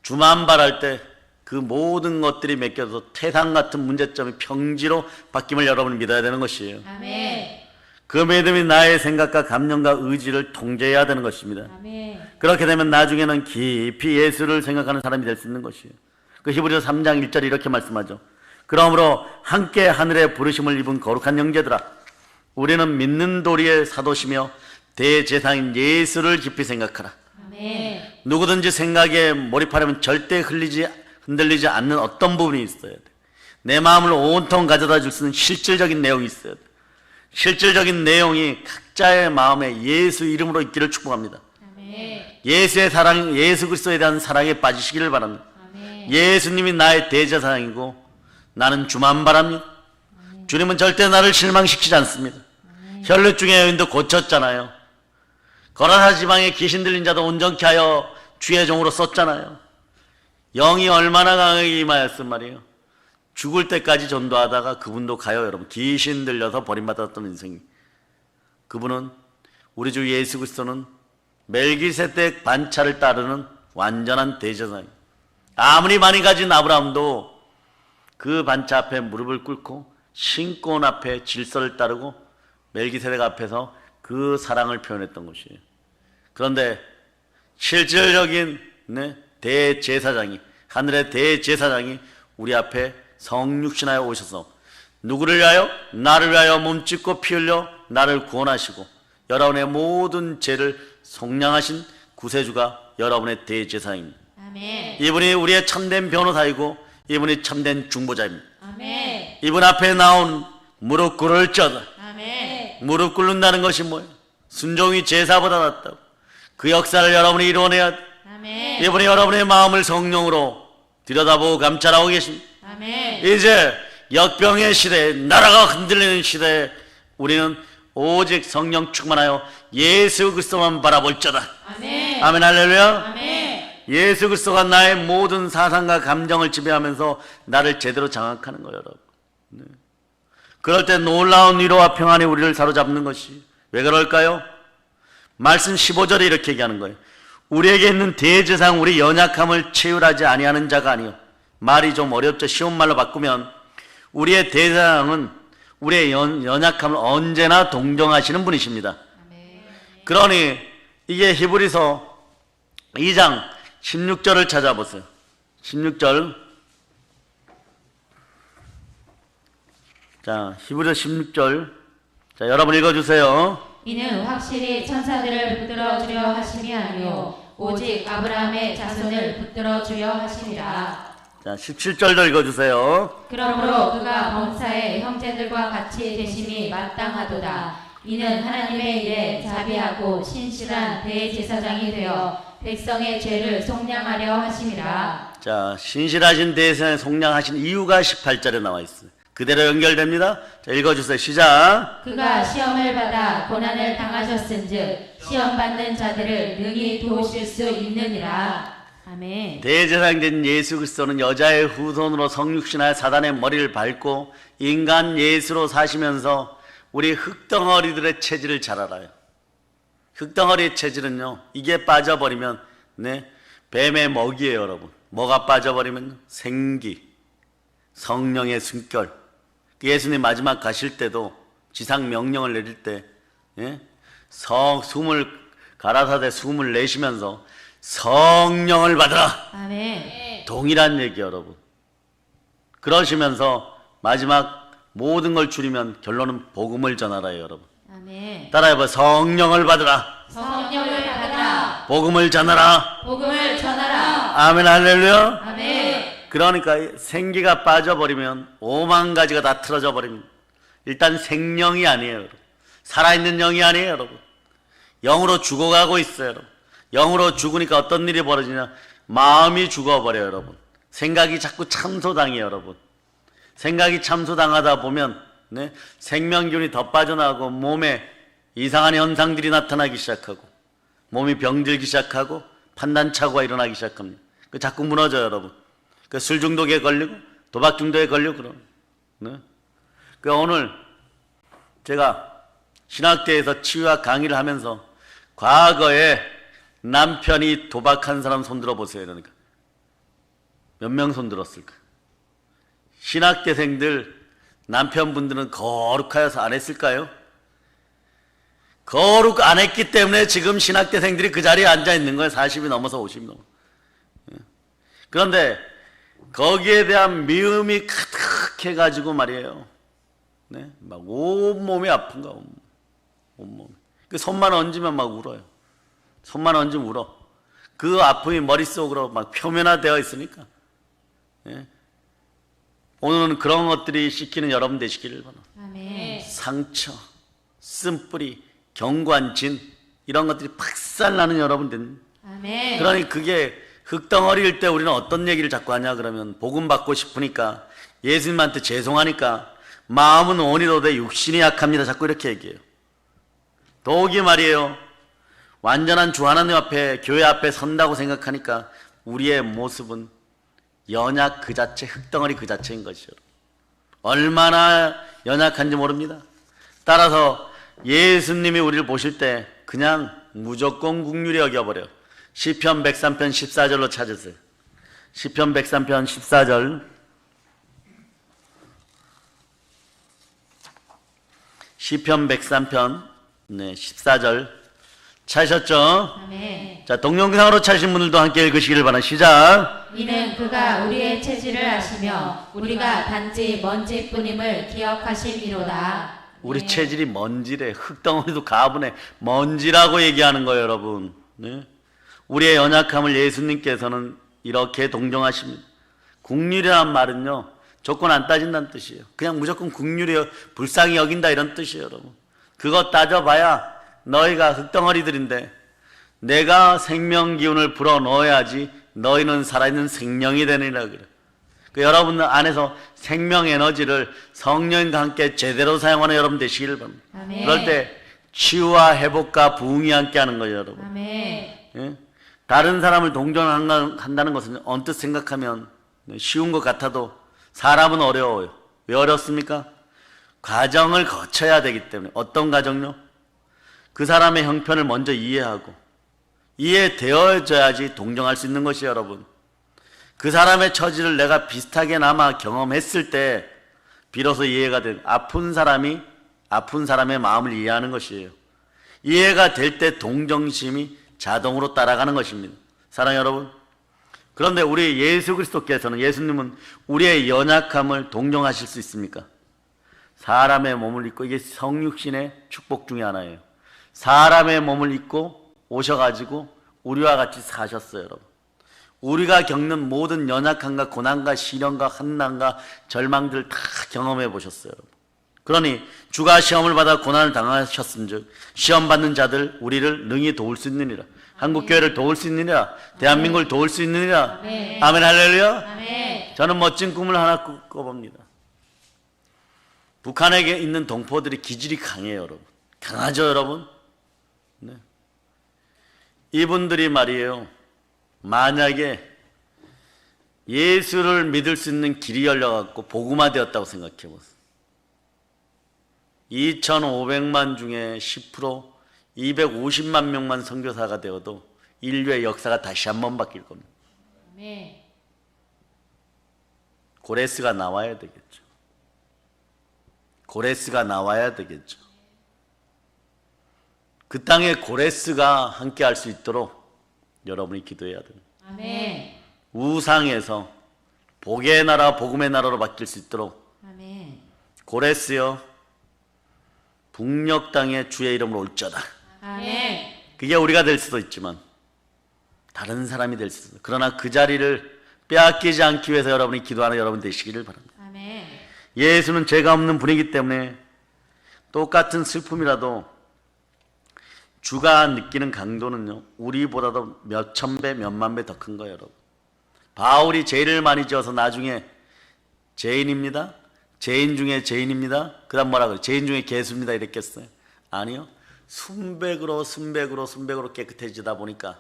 주만 바랄 때 그 모든 것들이 맡겨서 태산 같은 문제점이 평지로 바뀜을 여러분이 믿어야 되는 것이에요. 아멘. 그 믿음이 나의 생각과 감정과 의지를 통제해야 되는 것입니다. 아멘. 그렇게 되면 나중에는 깊이 예수를 생각하는 사람이 될 수 있는 것이에요. 그 히브리서 3장 1절이 이렇게 말씀하죠. 그러므로 함께 하늘의 부르심을 입은 거룩한 형제들아, 우리는 믿는 도리의 사도시며 대제사장인 예수를 깊이 생각하라. 아멘. 누구든지 생각에 몰입하려면 절대 흔들리지 않는 어떤 부분이 있어야 돼. 내 마음을 온통 가져다 줄 수 있는 실질적인 내용이 있어야 돼. 실질적인 내용이 각자의 마음에 예수 이름으로 있기를 축복합니다. 아멘. 예수의 사랑, 예수 그리스도에 대한 사랑에 빠지시기를 바랍니다. 아멘. 예수님이 나의 대제사장이고 나는 주만 바랍니다. 주님은 절대 나를 실망시키지 않습니다. 혈루증의 여인도 고쳤잖아요. 거라사 지방에 귀신 들린 자도 온전케 하여 주의 종으로 썼잖아요. 영이 얼마나 강하게 임하였단 말이에요. 죽을 때까지 전도하다가 그분도 가요. 여러분, 귀신 들려서 버림받았던 인생이. 그분은 우리 주 예수 그리스도는 멜기세덱 반차를 따르는 완전한 대제사장이에요. 아무리 많이 가진 아브라함도 그 반차 앞에 무릎을 꿇고 신권 앞에 질서를 따르고 멜기세덱 앞에서 그 사랑을 표현했던 것이에요. 그런데 실질적인 대제사장이, 하늘의 대제사장이 우리 앞에 성육신하여 오셔서 누구를 위하여? 나를 위하여 몸짓고 피 흘려 나를 구원하시고 여러분의 모든 죄를 속량하신 구세주가 여러분의 대제사장입니다. 아멘. 이분이 우리의 참된 변호사이고 이분이 참된 중보자입니다. 아멘. 이분 앞에 나온 무릎 꿇을지어다. 아멘. 무릎 꿇는다는 것이 뭐예요? 순종이 제사보다 낫다고. 그 역사를 여러분이 이루어내야 돼. 아멘. 이분이 여러분의 마음을 성령으로 들여다보고 감찰하고 계십니다. 아멘. 이제 역병의 시대에, 나라가 흔들리는 시대에 우리는 오직 성령 충만하여 예수 그리스도만 바라볼지어다. 아멘. 아멘 할렐루야. 아멘. 예수 그리스도가 나의 모든 사상과 감정을 지배하면서 나를 제대로 장악하는 거예요, 여러분. 네. 그럴 때 놀라운 위로와 평안이 우리를 사로잡는 것이 왜 그럴까요? 말씀 15절에 이렇게 얘기하는 거예요. 우리에게 있는 대제사장 우리 연약함을 체휼하지 아니하는 자가 아니요. 말이 좀 어렵죠. 쉬운 말로 바꾸면 우리의 대제사장은 우리의 연약함을 언제나 동정하시는 분이십니다. 그러니 이게 히브리서 2장 16절을 찾아보세요. 16절. 자, 히브리서 16절. 자, 여러분 읽어주세요. 이는 확실히 천사들을 붙들어 주려 하심이 아니요 오직 아브라함의 자손을 붙들어 주려 하심이라. 자, 17절도 읽어주세요. 그러므로 그가 범사의 형제들과 같이 되심이 마땅하도다. 이는 하나님의 일에 자비하고 신실한 대제사장이 되어 백성의 죄를 속량하려 하심이라. 자, 신실하신 대제사장을 속량하신 이유가 18절에 나와 있어요. 그대로 연결됩니다. 자, 읽어주세요. 시작. 그가 시험을 받아 고난을 당하셨은즉 시험 받는 자들을 능히 도우실 수 있느니라. 아멘. 대제사장 된 예수 그리스도는 여자의 후손으로 성육신하여 사단의 머리를 밟고 인간 예수로 사시면서 우리 흙덩어리들의 체질을 잘 알아요. 흙덩어리의 체질은요, 이게 빠져버리면 뱀의 먹이에요. 여러분, 뭐가 빠져버리면 생기, 성령의 숨결. 예수님 마지막 가실 때도 지상 명령을 내릴 때 숨을 가라사대 숨을 내쉬면서 성령을 받으라. 아멘. 동일한 얘기 여러분. 그러시면서 마지막 모든 걸 줄이면 결론은 복음을 전하라요, 여러분. 아멘. 따라해봐. 성령을 받으라. 성령을 받으라. 복음을 전하라. 복음을 전하라. 아멘 할렐루야. 아멘. 그러니까 생기가 빠져버리면 오만 가지가 다 틀어져 버립니다. 일단 생명이 아니에요, 여러분. 살아있는 영이 아니에요, 여러분. 영으로 죽어가고 있어요, 여러분. 영으로 죽으니까 어떤 일이 벌어지냐? 마음이 죽어버려요, 여러분. 생각이 자꾸 참소당해요, 여러분. 생각이 참소당하다 보면 생명균이 더 빠져나가고 몸에 이상한 현상들이 나타나기 시작하고 몸이 병들기 시작하고 판단착오가 일어나기 시작합니다. 자꾸 무너져요, 여러분. 술 중독에 걸리고 도박 중독에 걸리고 그럼. 오늘 제가 신학대에서 치유학 강의를 하면서 과거에 남편이 도박한 사람 손 들어보세요. 그러니까 몇 명 손 들었을까? 신학대생들 남편분들은 거룩하여서 안 했을까요? 거룩 안 했기 때문에 지금 신학대생들이 그 자리에 앉아 있는 거예요. 40이 넘어서 50이 넘어. 그런데 거기에 대한 미움이 가득해가지고 말이에요. 막 온몸이 아픈가, 온몸이. 그 손만 얹으면 막 울어요. 손만 얹으면 울어. 그 아픔이 머릿속으로 막 표면화되어 있으니까. 오늘은 그런 것들이 씻기는 여러분 되시기를 바랍니다. 아멘. 상처, 쓴뿌리, 견고한 진 이런 것들이 박살나는 여러분들. 아멘. 그러니 그게 흙덩어리일 때 우리는 어떤 얘기를 자꾸 하냐 그러면 복음 받고 싶으니까 예수님한테 죄송하니까 마음은 온이로되 육신이 약합니다. 자꾸 이렇게 얘기해요. 더욱이 말이에요. 완전한 주 하나님 앞에 교회 앞에 선다고 생각하니까 우리의 모습은 연약 그 자체, 흙덩어리 그 자체인 것이죠. 얼마나 연약한지 모릅니다. 따라서 예수님이 우리를 보실 때 그냥 무조건 국률이 여겨버려. 시편 103편 14절로 찾으세요. 시편 103편 14절. 시편 103편 14절 찾으셨죠? 아멘. 자, 동영상으로 찾으신 분들도 함께 읽으시기를 바랍니다. 시작. 이는 그가 우리의 체질을 아시며 우리가 단지 먼지뿐임을 기억하심이로다. 우리 체질이 먼지래. 흙덩어리도 가분해. 먼지라고 얘기하는 거예요, 여러분. 네? 우리의 연약함을 예수님께서는 이렇게 동정하십니다. 국률이란 말은요, 조건 안 따진다는 뜻이에요. 그냥 무조건 국률이에요. 불쌍히 여긴다 이런 뜻이에요, 여러분. 그거 따져봐야 너희가 흙덩어리들인데 내가 생명 기운을 불어 넣어야지 너희는 살아있는 생명이 되느니라 그래. 그 여러분 안에서 생명 에너지를 성령과 함께 제대로 사용하는 여러분 되시기를 바랍니다. 아멘. 그럴 때 치유와 회복과 부흥이 함께 하는 거예요, 여러분. 아멘. 예? 다른 사람을 동정한다는 것은 언뜻 생각하면 쉬운 것 같아도 사람은 어려워요. 왜 어렵습니까? 과정을 거쳐야 되기 때문에. 어떤 과정요? 그 사람의 형편을 먼저 이해하고 이해되어져야지 동정할 수 있는 것이에요, 여러분. 그 사람의 처지를 내가 비슷하게나마 경험했을 때 비로소 이해가 된, 아픈 사람의 마음을 이해하는 것이에요. 이해가 될 때 동정심이 자동으로 따라가는 것입니다. 사랑하는 여러분, 그런데 우리 예수 그리스도께서는, 예수님은 우리의 연약함을 동정하실 수 있습니까? 사람의 몸을 입고, 이게 성육신의 축복 중에 하나예요. 사람의 몸을 입고 오셔가지고 우리와 같이 사셨어요, 여러분. 우리가 겪는 모든 연약함과 고난과 시련과 환난과 절망들을 다 경험해 보셨어요, 여러분. 그러니 주가 시험을 받아 고난을 당하셨은즉 시험 받는 자들 우리를 능히 도울 수 있느니라. 한국교회를 도울 수 있느니라. 대한민국을 도울 수 있느니라. 아멘, 아멘 할렐루야. 아멘. 저는 멋진 꿈을 하나 꿔봅니다. 북한에 있는 동포들이 기질이 강해요, 여러분. 강하죠, 여러분? 네. 이분들이 말이에요, 만약에 예수를 믿을 수 있는 길이 열려갖고 복음화되었다고 생각해 보세요. 2,500만 중에 10%, 250만 명만 선교사가 되어도 인류의 역사가 다시 한번 바뀔 겁니다. 아멘. 고레스가 나와야 되겠죠. 고레스가 나와야 되겠죠. 그 땅에 고레스가 함께 할 수 있도록 여러분이 기도해야 됩니다. 아멘. 우상에서 복의 나라, 복음의 나라로 바뀔 수 있도록. 아멘. 고레스여, 북녘 땅에 주의 이름으로 올쩌다. 아멘. 그게 우리가 될 수도 있지만 다른 사람이 될 수도 있어요. 그러나 그 자리를 빼앗기지 않기 위해서 여러분이 기도하는 여러분 되시기를 바랍니다. 아멘. 예수는 죄가 없는 분이기 때문에 똑같은 슬픔이라도 주가 느끼는 강도는요, 우리보다도 몇 천 배, 몇만 배 더 큰 거예요, 여러분. 바울이 죄를 많이 지어서 나중에 죄인입니다. 죄인 중에 죄인입니다. 그 다음 뭐라 그래요? 죄인 중에 개수입니다. 이랬겠어요? 아니요. 순백으로 깨끗해지다 보니까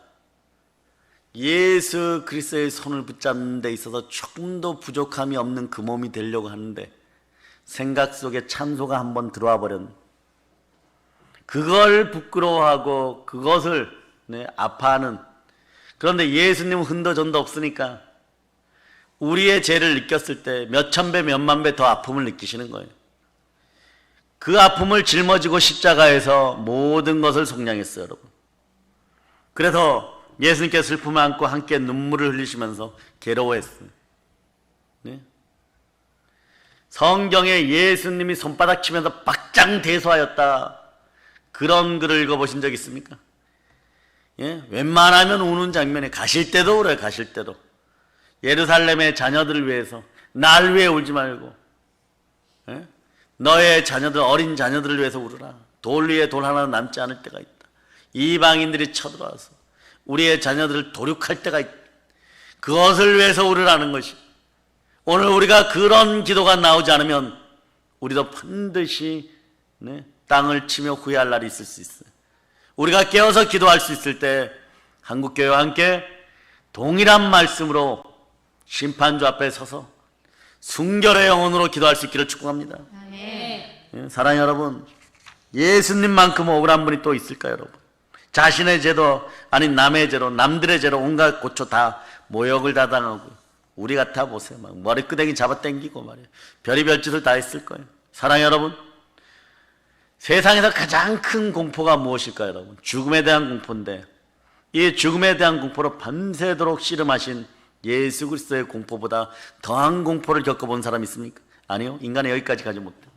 예수 그리스도의 손을 붙잡는 데 있어서 조금도 부족함이 없는 그 몸이 되려고 하는데 생각 속에 찬소가 한번 들어와 버렸네. 그걸 부끄러워하고 그것을 아파하는. 그런데 예수님은 흔도전도 없으니까 우리의 죄를 느꼈을 때 몇천 배, 몇만 배 더 아픔을 느끼시는 거예요. 그 아픔을 짊어지고 십자가에서 모든 것을 속량했어요, 여러분. 그래서 예수님께서 슬픔을 안고 함께 눈물을 흘리시면서 괴로워했어요. 네? 성경에 예수님이 손바닥 치면서 박장대소하였다, 그런 글을 읽어보신 적 있습니까? 예? 웬만하면 우는 장면에, 가실 때도 그래요. 가실 때도 예루살렘의 자녀들을 위해서, 날 위해 울지 말고, 예? 너의 자녀들, 어린 자녀들을 위해서 울으라. 돌 위에 돌 하나 남지 않을 때가 있다. 이방인들이 쳐들어와서 우리의 자녀들을 도륙할 때가 있다. 그것을 위해서 우리를 하는 것이, 오늘 우리가 그런 기도가 나오지 않으면 우리도 반드시 땅을 치며 후회할 날이 있을 수 있어요. 우리가 깨어서 기도할 수 있을 때 한국교회와 함께 동일한 말씀으로 심판주 앞에 서서 순결의 영혼으로 기도할 수 있기를 축복합니다. 사랑하는 여러분, 예수님만큼 억울한 분이 또 있을까요, 여러분? 자신의 죄도 아닌 남의 죄로, 남들의 죄로 온갖 고초 다 모욕을 다 당하고, 우리 같아 보세요. 막 머리끄댕이 잡아당기고 말이에요. 별의별 짓을 다 했을 거예요. 사랑하는 여러분, 세상에서 가장 큰 공포가 무엇일까요, 여러분? 죽음에 대한 공포인데, 이 죽음에 대한 공포로 밤새도록 씨름하신 예수 그리스도의 공포보다 더한 공포를 겪어본 사람이 있습니까? 아니요. 인간은 여기까지 가지 못해요.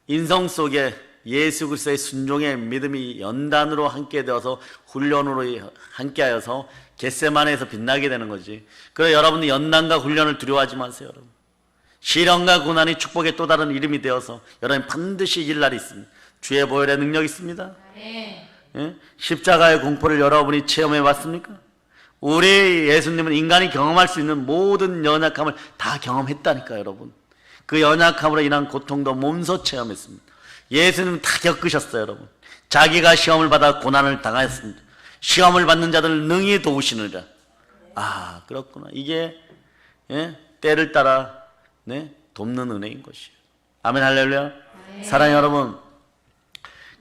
인성 속에 예수 그리스도의 순종의 믿음이 연단으로 함께 되어서 훈련으로 함께하여서 겟세마네에서 빛나게 되는 거지. 그래서 여러분은 연단과 훈련을 두려워하지 마세요, 여러분. 시련과 고난이 축복의 또 다른 이름이 되어서 여러분 반드시 이길 날이 있습니다. 주의 보혈의 능력이 있습니다. 예? 십자가의 공포를 여러분이 체험해 봤습니까? 우리 예수님은 인간이 경험할 수 있는 모든 연약함을 다 경험했다니까요, 여러분. 그 연약함으로 인한 고통도 몸소 체험했습니다. 예수님은 다 겪으셨어요, 여러분. 자기가 시험을 받아 고난을 당하였습니다. 시험을 받는 자들을 능히 도우시느니라. 아, 그렇구나. 이게 때를 따라 돕는 은혜인 것이에요. 아멘, 할렐루야. 사랑하는 여러분,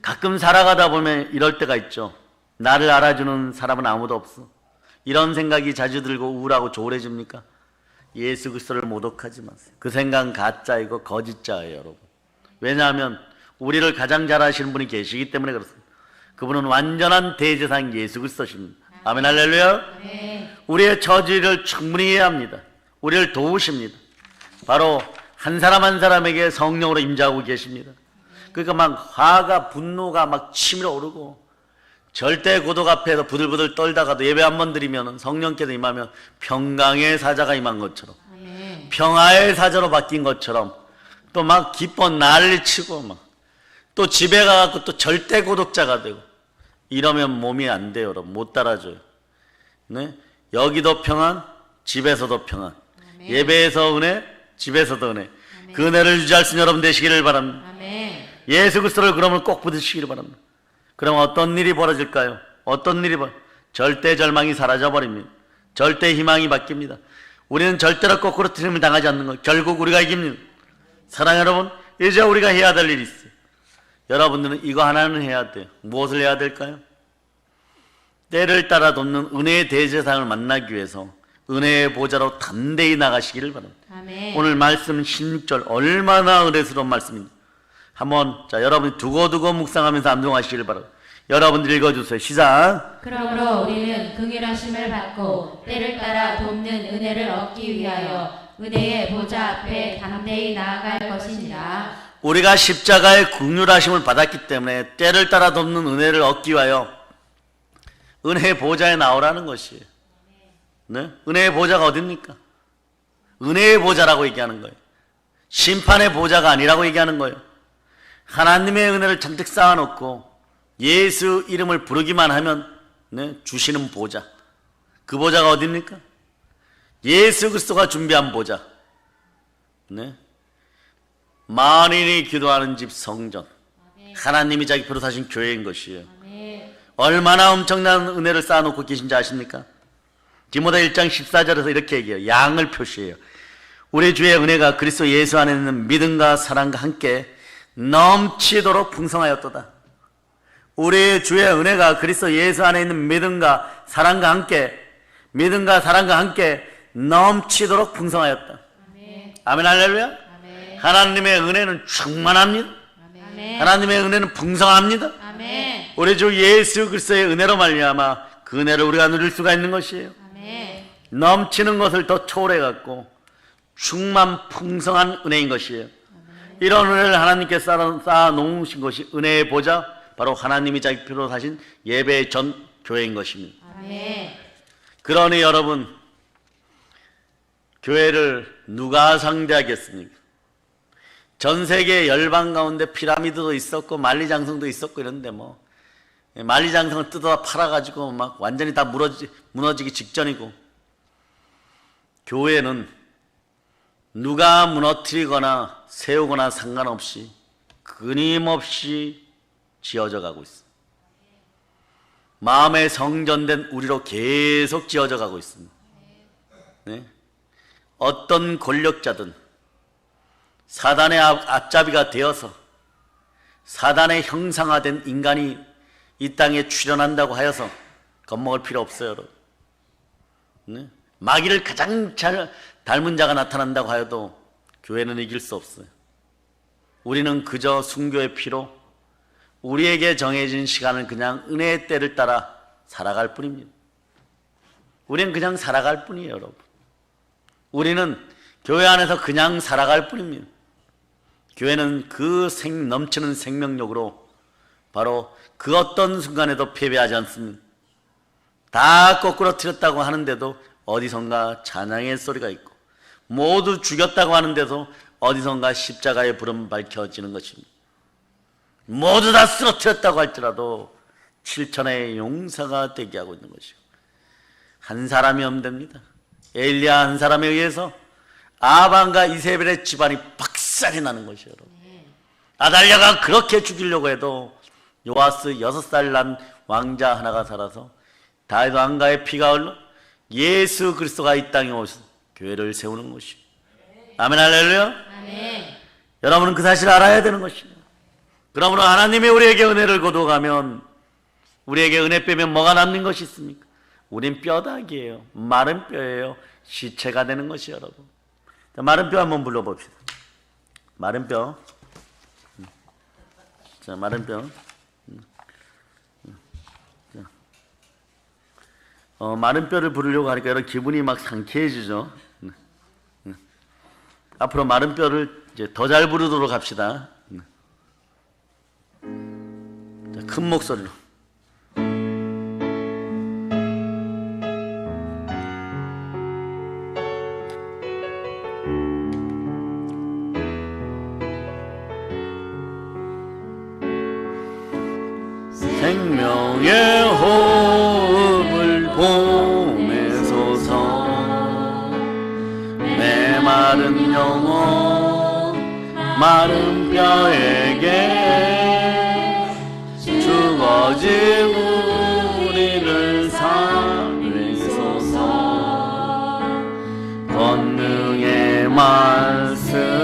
가끔 살아가다 보면 이럴 때가 있죠. 나를 알아주는 사람은 아무도 없어. 이런 생각이 자주 들고 우울하고 조울해집니까? 예수 그리스도를 모독하지 마세요. 그 생각은 가짜이고 거짓자예요, 여러분. 왜냐하면 우리를 가장 잘 아시는 분이 계시기 때문에 그렇습니다. 그분은 완전한 대제사장 예수 그리스도십니다. 아멘, 할렐루야. 우리의 처지를 충분히 이해합니다. 우리를 도우십니다. 바로 한 사람 한 사람에게 성령으로 임재하고 계십니다. 그러니까 막 화가, 분노가 막 치밀어 오르고 절대 고독 앞에서 부들부들 떨다가도 예배 한 번 드리면 성령께서 임하면 평강의 사자가 임한 것처럼, 평화의 사자로 바뀐 것처럼 또 막 기뻐 난리치고 막 또 집에 가갖고 또 절대 고독자가 되고 이러면 몸이 안 돼요, 여러분. 못 따라줘요. 여기도 평안, 집에서도 평안. 예배에서 은혜, 집에서도 은혜. 그 은혜를 유지할 수 있는 여러분 되시기를 바랍니다. 예수 그리스도를 그러면 꼭 붙으시기를 바랍니다. 그럼 어떤 일이 벌어질까요? 어떤 일이 절대 절망이 사라져버립니다. 절대 희망이 바뀝니다. 우리는 절대로 거꾸로 틀림을 당하지 않는 것. 결국 우리가 이깁니다. 사랑하는 여러분, 이제 우리가 해야 될 일이 있어요. 여러분들은 이거 하나는 해야 돼요. 무엇을 해야 될까요? 때를 따라 돕는 은혜의 대제사장을 만나기 위해서 은혜의 보좌로 담대히 나가시기를 바랍니다. 아멘. 오늘 말씀 16절 얼마나 은혜스러운 말씀입니다. 한번 여러분이 두고두고 묵상하면서 암송하시기를 바랍니다. 여러분들 읽어주세요. 시작. 그러므로 우리는 긍휼하심을 받고 때를 따라 돕는 은혜를 얻기 위하여 은혜의 보좌 앞에 담대히 나아갈 것이니라. 우리가 십자가의 긍휼하심을 받았기 때문에 때를 따라 돕는 은혜를 얻기 위하여 은혜의 보좌에 나오라는 것이에요. 은혜의 보좌가 어딥니까? 은혜의 보좌라고 얘기하는 거예요. 심판의 보좌가 아니라고 얘기하는 거예요. 하나님의 은혜를 잔뜩 쌓아놓고 예수 이름을 부르기만 하면 주시는 보좌. 그 보좌가 어딥니까? 예수 그리스도가 준비한 보좌. 만인이 기도하는 집 성전. 하나님이 자기 표로 사신 교회인 것이에요. 얼마나 엄청난 은혜를 쌓아놓고 계신지 아십니까? 디모데 1장 14절에서 이렇게 얘기해요. 양을 표시해요. 우리 주의 은혜가 그리스도 예수 안에 있는 믿음과 사랑과 함께 넘치도록 풍성하였도다. 우리 주의 은혜가 그리스도 예수 안에 있는 믿음과 사랑과 함께 넘치도록 풍성하였다. 아멘, 할렐루야. 아멘. 하나님의 은혜는 충만합니다. 아멘. 하나님의 은혜는 풍성합니다. 아멘. 우리 주 예수 그리스도의 은혜로 말미암아 그 은혜를 우리가 누릴 수가 있는 것이에요. 아멘. 넘치는 것을 더 초월해 갖고 충만 풍성한 은혜인 것이에요. 이런 은혜를 하나님께 쌓아 놓으신 것이 은혜의 보좌, 바로 하나님이 자기 피로 사신 예배의 전 교회인 것입니다. 아멘. 그러니 여러분, 교회를 누가 상대하겠습니까? 전 세계 열방 가운데 피라미드도 있었고 만리장성도 있었고 이런데 뭐 만리장성을 뜯어 팔아가지고 막 완전히 다 무너지기 직전이고, 교회는 누가 무너뜨리거나 세우거나 상관없이 끊임없이 지어져 가고 있어. 마음의 성전된 우리로 계속 지어져 가고 있습니다. 네? 어떤 권력자든 사단의 앞잡이가 되어서 사단의 형상화된 인간이 이 땅에 출현한다고 하여서 겁먹을 필요 없어요, 여러분. 네? 마귀를 가장 잘 닮은 자가 나타난다고 하여도 교회는 이길 수 없어요. 우리는 그저 순교의 피로 우리에게 정해진 시간을 그냥 은혜의 때를 따라 살아갈 뿐입니다. 우리는 그냥 살아갈 뿐이에요, 여러분. 우리는 교회 안에서 그냥 살아갈 뿐입니다. 교회는 그 넘치는 생명력으로 바로 그 어떤 순간에도 패배하지 않습니다. 다 거꾸로 틀렸다고 하는데도 어디선가 찬양의 소리가 있고, 모두 죽였다고 하는데도 어디선가 십자가의 불은 밝혀지는 것입니다. 모두 다 쓰러뜨렸다고 할지라도 7천의 용사가 대기하고 있는 것이고, 한 사람이 하면 됩니다. 엘리야 한 사람에 의해서 아반과 이세벨의 집안이 박살이 나는 것이에요, 여러분. 아달랴가 그렇게 죽이려고 해도 요아스 6살 난 왕자 하나가 살아서 다윗 왕가의 피가 흘러 예수 그리스도가 이 땅에 오셔서 교회를 세우는 것이에요. 아멘, 할렐루야. 아멘. 여러분은 그 사실을 알아야 되는 것이에요. 그러므로 하나님이 우리에게 은혜를 거두어가면, 우리에게 은혜 빼면 뭐가 남는 것이 있습니까? 우린 뼈다귀예요. 마른 뼈예요. 시체가 되는 것이에요, 여러분. 자, 마른 뼈 한번 불러봅시다. 마른 뼈. 자, 마른 뼈. 마른 뼈를 부르려고 하니까 여러분 기분이 막 상쾌해지죠. 앞으로 마른 뼈를 이제 더 잘 부르도록 합시다. 자, 큰 목소리로. 생명의 호흡을 보내소서. 내 마른 영혼 마른 뼈에게 죽어진 우리를 살리소서. 권능의 말씀으로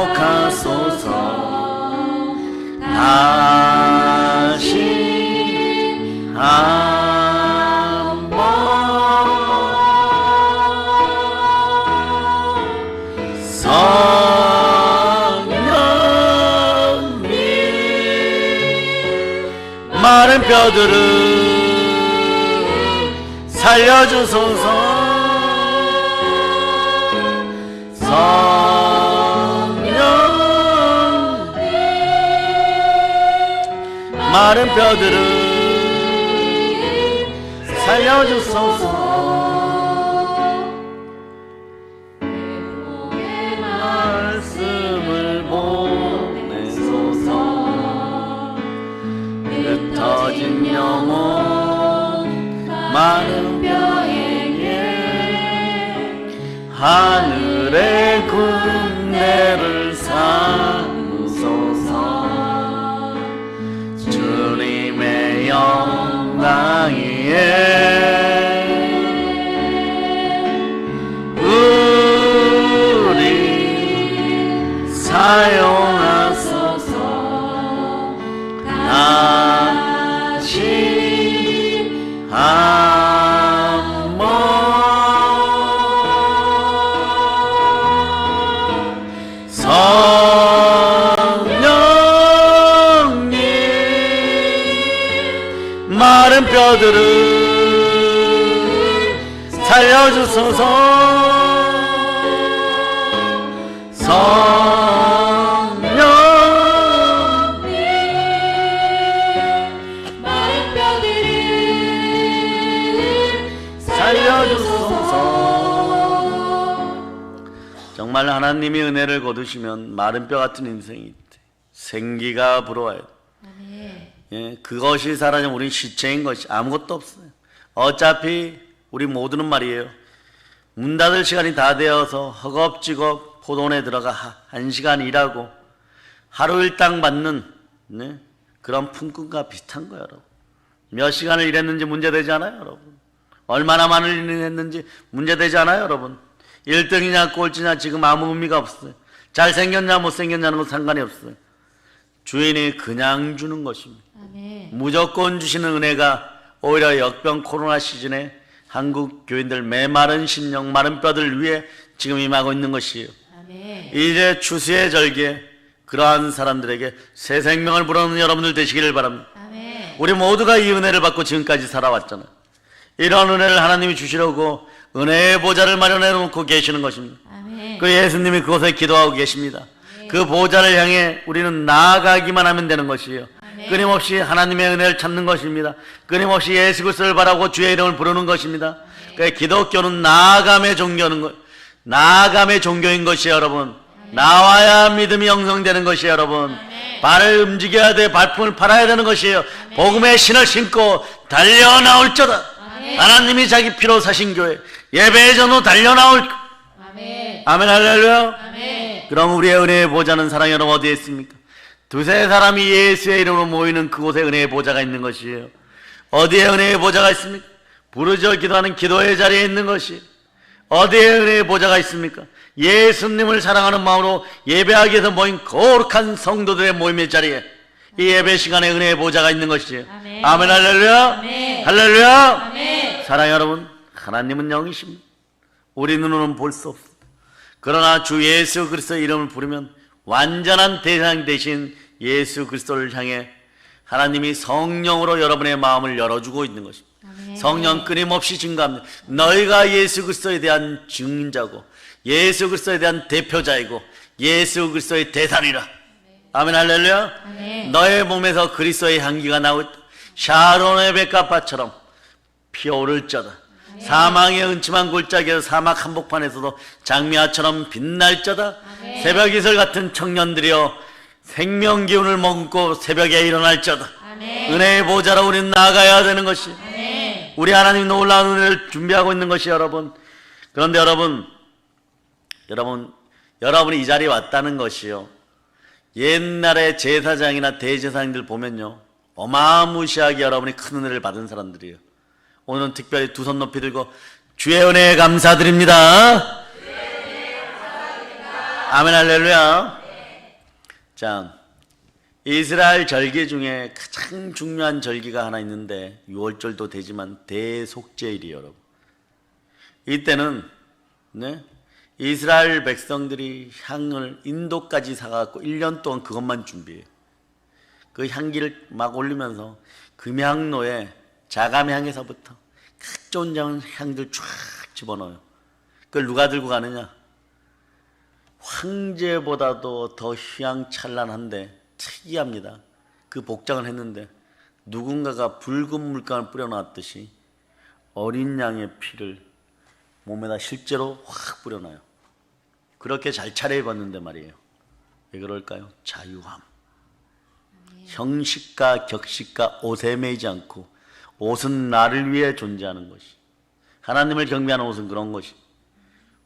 회복하소서. 다시 한번 성령님, 마른 뼈들을 살려주소서. 마른 뼈들을 살려주소서. 회복의 말씀을 보내소서. 흩어진 영혼 마른 뼈에게 하늘의 군대를 삼으소서. 주님의 영광 위에 우리 사용하소서. 다시 한번 마른 뼈들을 살려주소서. 성령님, 마른 뼈들을 하나님이 은혜를 거두시면 마른 뼈 같은 인생이 있대. 생기가 불어와요. 아멘. 예, 그것이 사라지면 우리는 시체인 것이 아무것도 없어요. 어차피 우리 모두는 말이에요. 문 닫을 시간이 다 되어서 허겁지겁 포도원에 들어가 1시간 일하고 하루 일당 받는 네? 그런 품꾼과 비슷한 거예요, 여러분. 몇 시간을 일했는지 문제되지 않아요, 여러분. 얼마나 많은 일을 했는지 문제되지 않아요, 여러분. 1등이냐 꼴찌냐 지금 아무 의미가 없어요. 잘생겼냐 못생겼냐는 건 상관이 없어요. 주인이 그냥 주는 것입니다. 아멘. 무조건 주시는 은혜가 오히려 역병 코로나 시즌에 한국 교인들 메마른 심령 마른 뼈들 위해 지금 임하고 있는 것이에요. 아멘. 이제 추수의 절기에 그러한 사람들에게 새 생명을 불어넣는 여러분들 되시기를 바랍니다. 아멘. 우리 모두가 이 은혜를 받고 지금까지 살아왔잖아요. 이런 은혜를 하나님이 주시려고 은혜의 보좌를 마련해 놓고 계시는 것입니다. 아멘. 그 예수님이 그곳에 기도하고 계십니다. 그 보좌를 향해 우리는 나아가기만 하면 되는 것이에요. 아멘. 끊임없이 하나님의 은혜를 찾는 것입니다. 끊임없이 예수 그리스도를 바라고 주의 이름을 부르는 것입니다. 그 기독교는 나아감의 종교는 것, 나아감의 종교인 것이에요, 여러분. 나와야 믿음이 형성되는 것이에요, 여러분. 발을 움직여야 돼, 발품을 팔아야 되는 것이에요. 복음의 신을 신고 달려 나올저다. 하나님이 자기 피로 사신 교회, 예배의 전후 달려 나올. 아멘. 아멘, 할렐루야. 아멘. 그럼 우리의 은혜의 보좌는 사랑의 여러분 어디에 있습니까? 두세 사람이 예수의 이름으로 모이는 그곳에 은혜의 보좌가 있는 것이에요. 어디에 은혜의 보좌가 있습니까? 부르짖어 기도하는 기도의 자리에 있는 것이. 어디에 은혜의 보좌가 있습니까? 예수님을 사랑하는 마음으로 예배하기 위해서 모인 거룩한 성도들의 모임의 자리에 이 예배 시간에 은혜의 보좌가 있는 것이에요. 아멘. 아멘, 할렐루야. 아멘. 할렐루야. 아멘. 사랑하는 여러분, 하나님은 영이십니다. 우리 눈으로는 볼 수 없습니다. 그러나 주 예수 그리스도의 이름을 부르면 완전한 대상 대신 예수 그리스도를 향해 하나님이 성령으로 여러분의 마음을 열어주고 있는 것입니다. 아멘. 성령 끊임없이 증가합니다. 너희가 예수 그리스도에 대한 증인자고 예수 그리스도에 대한 대표자이고 예수 그리스도의 대상이라. 아멘, 할렐루야. 아멘. 너의 몸에서 그리스도의 향기가 나오고 있다. 샤론의 백합화처럼 피어오를저다. 사망의 은침한 골짜기에서 사막 한복판에서도 장미화처럼 빛날저다. 아멘. 새벽 이슬 같은 청년들이여 생명 기운을 머금고 새벽에 일어날저다. 아멘. 은혜의 보좌로 우리는 나아가야 되는 것이. 아멘. 우리 하나님 놀라운 은혜를 준비하고 있는 것이 여러분. 그런데 여러분이 이 자리에 왔다는 것이요. 옛날에 제사장이나 대제사장들 보면요. 어마무시하게 여러분이 큰 은혜를 받은 사람들이에요. 오늘은 특별히 두 손 높이 들고 주의 은혜에 감사드립니다. 아멘, 할렐루야. 자, 이스라엘 절기 중에 가장 중요한 절기가 하나 있는데 6월절도 되지만 대속죄일이에요, 여러분. 이때는 이스라엘 백성들이 향을 인도까지 사갖고 1년 동안 그것만 준비해요. 그 향기를 막 올리면서 금향로에 자감향에서부터 각종 향들 쫙 집어넣어요. 그걸 누가 들고 가느냐? 황제보다도 더 휘황찬란한데 특이합니다. 그 복장을 했는데 누군가가 붉은 물감을 뿌려놨듯이 어린 양의 피를 몸에다 실제로 확 뿌려놔요. 그렇게 잘 차려입었는데 말이에요. 왜 그럴까요? 자유함. 형식과 격식과 옷에 매이지 않고 옷은 나를 위해 존재하는 것이. 하나님을 경배하는 옷은 그런 것이.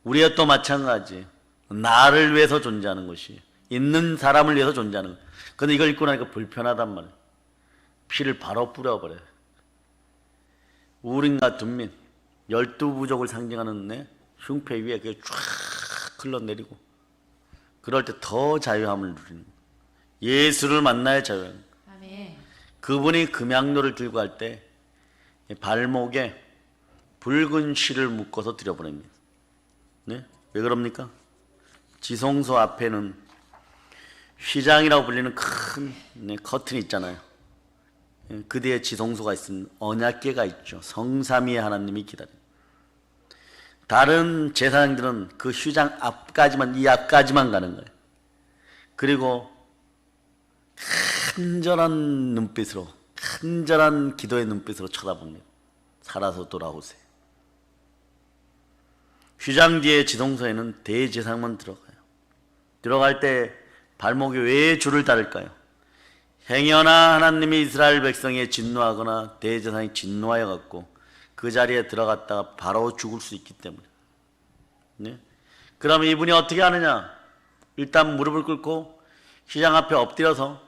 우리와 또 마찬가지. 나를 위해서 존재하는 것이. 있는 사람을 위해서 존재하는 것. 그런데 이걸 입고 나니까 불편하단 말이에요. 피를 바로 뿌려버려요. 우림과 둠민 12부족을 상징하는 흉패 위에 그게 쫙 흘러내리고 그럴 때 더 자유함을 누리는 거예요. 예수를 만나야 자유함. 아멘. 그분이 금양로를 들고 갈 때 발목에 붉은 실을 묶어서 들여보냅니다. 네? 왜 그럽니까? 지성소 앞에는 휘장이라고 불리는 큰 커튼이 있잖아요. 그 뒤에 지성소가 있으면 언약궤가 있죠. 성삼위의 하나님이 기다립니다. 다른 제사장들은 그 휘장 앞까지만, 이 앞까지만 가는 거예요. 그리고 간절한 눈빛으로, 간절한 기도의 눈빛으로 쳐다봅니다. 살아서 돌아오세요. 휘장 뒤에 지성소에는 대제사장만 들어가요. 들어갈 때 발목에 왜 줄을 달을까요? 행여나 하나님이 이스라엘 백성에 진노하거나 대제사장이 진노하여 갖고 그 자리에 들어갔다가 바로 죽을 수 있기 때문에. 네? 그러면 이분이 어떻게 하느냐? 일단 무릎을 꿇고 휘장 앞에 엎드려서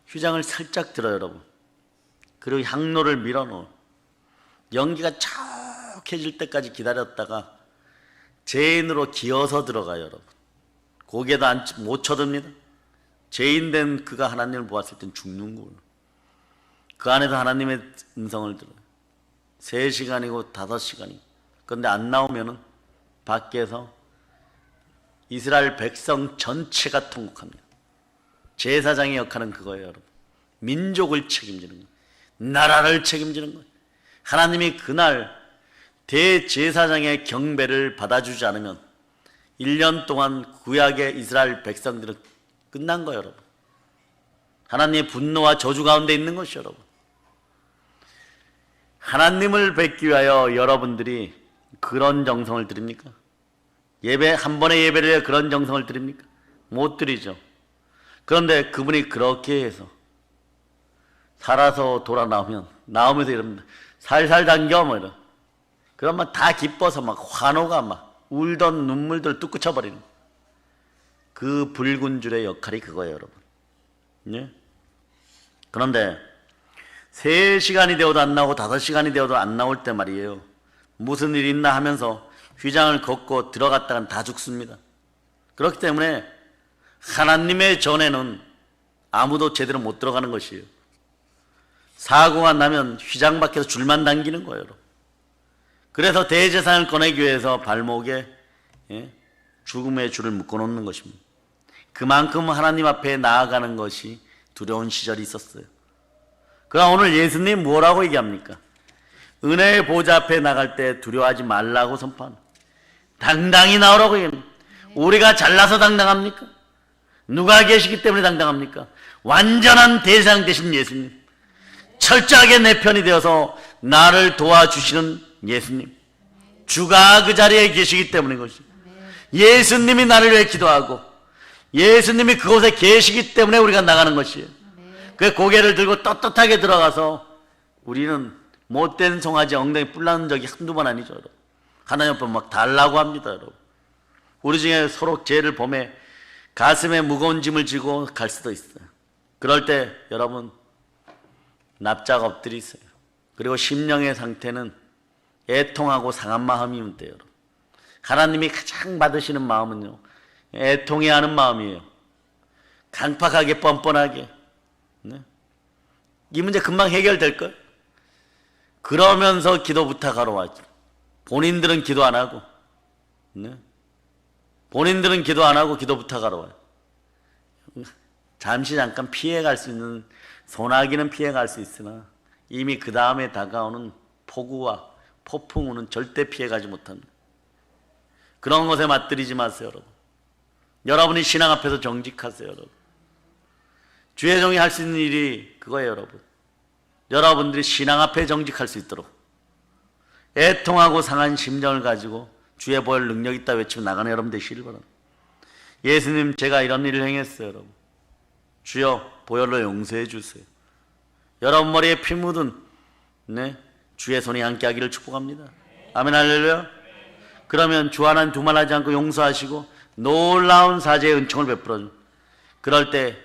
휘장을 살짝 들어요, 여러분. 그리고 향로를 밀어넣어. 연기가 촉해질 때까지 기다렸다가 죄인으로 기어서 들어가요, 여러분. 고개도 못 쳐듭니다. 죄인된 그가 하나님을 보았을 땐 죽는 거예요. 그 안에서 하나님의 음성을 들어요. 3시간이고 5시간이고. 그런데 안 나오면은 밖에서 이스라엘 백성 전체가 통곡합니다. 제사장의 역할은 그거예요, 여러분. 민족을 책임지는 거예요. 나라를 책임지는 거예요. 하나님이 그날 대제사장의 경배를 받아주지 않으면 1년 동안 구약의 이스라엘 백성들은 끝난 거예요, 여러분. 하나님의 분노와 저주 가운데 있는 것이요, 여러분. 하나님을 뵙기 위하여 여러분들이 그런 정성을 드립니까? 예배, 한 번의 예배를 위해 그런 정성을 드립니까? 못 드리죠. 그런데 그분이 그렇게 해서 살아서 돌아 나오면서 이럽니다. 살살 당겨, 뭐 이러. 그러면 다 기뻐서 막 환호가 막 울던 눈물들 뚝 그쳐버리는 그 붉은 줄의 역할이 그거예요, 여러분. 네? 그런데 3시간이 되어도 안 나오고 5시간이 되어도 안 나올 때 말이에요. 무슨 일 있나 하면서 휘장을 걷고 들어갔다간 다 죽습니다. 그렇기 때문에 하나님의 전에는 아무도 제대로 못 들어가는 것이에요. 사고가 나면 휘장 밖에서 줄만 당기는 거예요, 여러분. 그래서 대제사장을 꺼내기 위해서 발목에 죽음의 줄을 묶어놓는 것입니다. 그만큼 하나님 앞에 나아가는 것이 두려운 시절이 있었어요. 그럼 오늘 예수님 뭐라고 얘기합니까? 은혜의 보좌 앞에 나갈 때 두려워하지 말라고 선포합니다. 당당히 나오라고 얘기합니다. 우리가 잘나서 당당합니까? 누가 계시기 때문에 당당합니까? 완전한 대상 되신 예수님, 철저하게 내 편이 되어서 나를 도와주시는 예수님, 주가 그 자리에 계시기 때문인 것이죠. 예수님이 나를 위해 기도하고 예수님이 그곳에 계시기 때문에 우리가 나가는 것이에요. 그 고개를 들고 떳떳하게 들어가서 우리는 못된 송아지 엉덩이 뿔나는 적이 한두 번 아니죠, 여러분. 하나님 앞에 막 달라고 합니다, 여러분. 우리 중에 서로 죄를 범해 가슴에 무거운 짐을 지고 갈 수도 있어요. 그럴 때 여러분 납작 엎드리세요. 그리고 심령의 상태는 애통하고 상한 마음이면 돼요, 여러분. 하나님이 가장 받으시는 마음은요, 애통해하는 마음이에요. 강팍하게 뻔뻔하게. 네? 이 문제 금방 해결될걸? 그러면서 기도 부탁하러 왔죠. 본인들은 기도 안 하고, 네? 본인들은 기도 안 하고 기도 부탁하러 와요. 잠깐 피해갈 수 있는, 소나기는 피해갈 수 있으나 이미 그 다음에 다가오는 폭우와 폭풍우는 절대 피해가지 못합니다. 그런 것에 맞들이지 마세요, 여러분. 여러분이 신앙 앞에서 정직하세요, 여러분. 주의 종이 할 수 있는 일이 그거예요, 여러분. 여러분들이 신앙 앞에 정직할 수 있도록 애통하고 상한 심정을 가지고 주의 보혈 능력 있다 외치고 나가는 여러분 되시길 바랍니다. 예수님, 제가 이런 일을 행했어요, 여러분. 주여 보혈로 용서해 주세요. 여러분 머리에 피 묻은 주의 손이 함께 하기를 축복합니다. 아멘, 할렐루야. 그러면 주 하나님 두말하지 않고 용서하시고 놀라운 사죄의 은총을 베풀어 줍니다. 그럴 때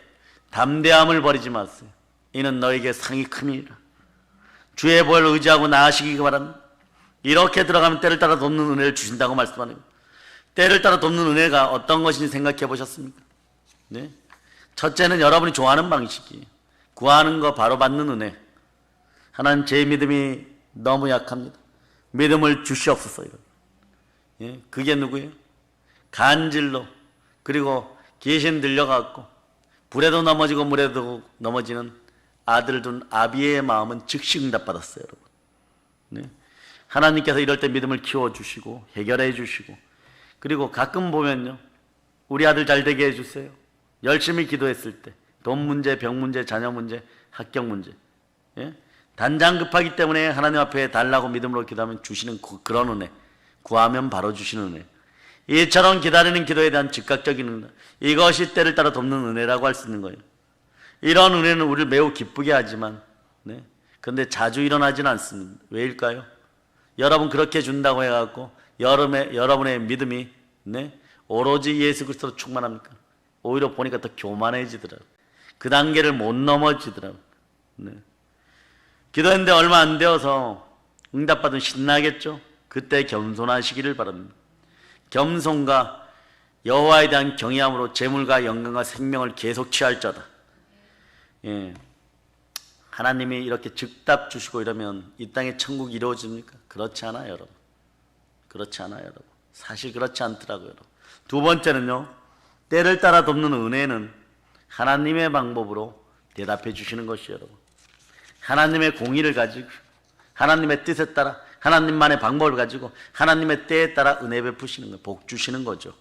담대함을 버리지 마세요. 이는 너에게 상이 큼이니라. 주의 보혈을 의지하고 나아가시기 바랍니다. 이렇게 들어가면 때를 따라 돕는 은혜를 주신다고 말씀하는 거예요. 때를 따라 돕는 은혜가 어떤 것인지 생각해 보셨습니까? 네? 첫째는 여러분이 좋아하는 방식이에요. 구하는 거 바로 받는 은혜. 하나님, 제 믿음이 너무 약합니다. 믿음을 주시옵소서. 예? 그게 누구예요? 간질로, 그리고 귀신 들려갖고 불에도 넘어지고 물에도 넘어지는 아들을 둔 아비의 마음은 즉시 응답받았어요, 여러분. 네? 하나님께서 이럴 때 믿음을 키워주시고 해결해 주시고, 그리고 가끔 보면요, 우리 아들 잘 되게 해주세요. 열심히 기도했을 때 돈 문제, 병 문제, 자녀 문제, 합격 문제, 예? 단장 급하기 때문에 하나님 앞에 달라고 믿음으로 기도하면 주시는 그런 은혜, 구하면 바로 주시는 은혜. 이처럼 기다리는 기도에 대한 즉각적인 은혜, 이것이 때를 따라 돕는 은혜라고 할 수 있는 거예요. 이런 은혜는 우리를 매우 기쁘게 하지만, 네, 그런데 자주 일어나지는 않습니다. 왜일까요? 여러분 그렇게 준다고 해갖고 여러분의 믿음이, 네, 오로지 예수 그리스도로 충만합니까? 오히려 보니까 더 교만해지더라고요. 그 단계를 못 넘어지더라고요. 네. 기도했는데 얼마 안 되어서 응답받으면 신나겠죠? 그때 겸손하시기를 바랍니다. 겸손과 여호와에 대한 경외함으로 재물과 영광과 생명을 계속 취할 자다. 예. 하나님이 이렇게 즉답 주시고 이러면 이 땅에 천국이 이루어집니까? 그렇지 않아요, 여러분. 그렇지 않아요, 여러분. 사실 그렇지 않더라고요, 여러분. 두 번째는요, 때를 따라 돕는 은혜는 하나님의 방법으로 대답해 주시는 것이에요, 여러분. 하나님의 공의를 가지고, 하나님의 뜻에 따라, 하나님만의 방법을 가지고 하나님의 때에 따라 은혜 베푸시는 거예요. 복 주시는 거죠.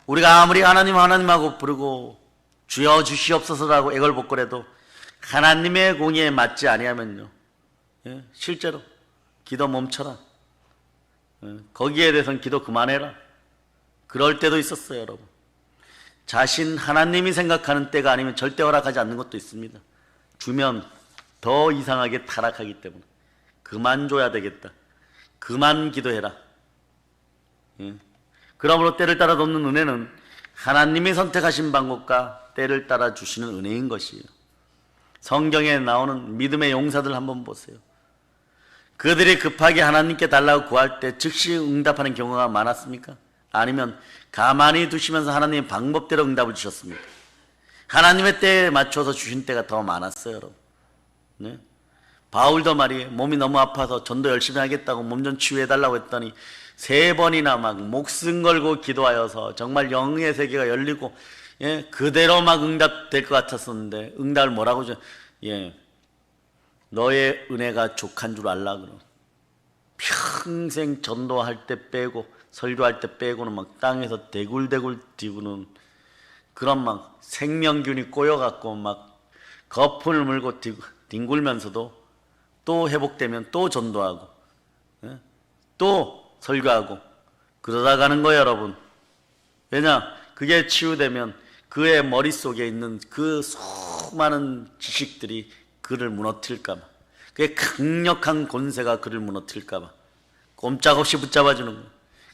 우리가 아무리 하나님하고 부르고 주여 주시옵소서라고 애걸복걸해도 하나님의 공의에 맞지 아니하면요, 예, 실제로 기도 멈춰라, 거기에 대해서는 기도 그만해라, 그럴 때도 있었어요, 여러분. 자신 하나님이 생각하는 때가 아니면 절대 허락하지 않는 것도 있습니다. 주면 더 이상하게 타락하기 때문에 그만 줘야 되겠다, 그만 기도해라. 예. 그러므로 때를 따라 돕는 은혜는 하나님이 선택하신 방법과 때를 따라 주시는 은혜인 것이에요. 성경에 나오는 믿음의 용사들 한번 보세요. 그들이 급하게 하나님께 달라고 구할 때 즉시 응답하는 경우가 많았습니까? 아니면 가만히 두시면서 하나님의 방법대로 응답을 주셨습니까? 하나님의 때에 맞춰서 주신 때가 더 많았어요, 여러분. 네? 바울도 말이에요. 몸이 너무 아파서 전도 열심히 하겠다고 몸 좀 치유해달라고 했더니 3번이나 막 목숨 걸고 기도하여서 정말 영의 세계가 열리고, 예, 그대로 막 응답될 것 같았었는데 응답을 뭐라고 줘? 예, 너의 은혜가 족한 줄 알라 그러. 평생 전도할 때 빼고 설교할 때 빼고는 막 땅에서 대굴대굴 뛰고는 그런 막 생명균이 꼬여갖고 막 거품을 물고 뒹굴면서도 또 회복되면 또 전도하고, 예? 또 설교하고 그러다 가는 거예요, 여러분. 왜냐? 그게 치유되면 그의 머릿속에 있는 그 수많은 지식들이 그를 무너뜨릴까 봐, 그의 강력한 권세가 그를 무너뜨릴까 봐 꼼짝없이 붙잡아주는 거예요.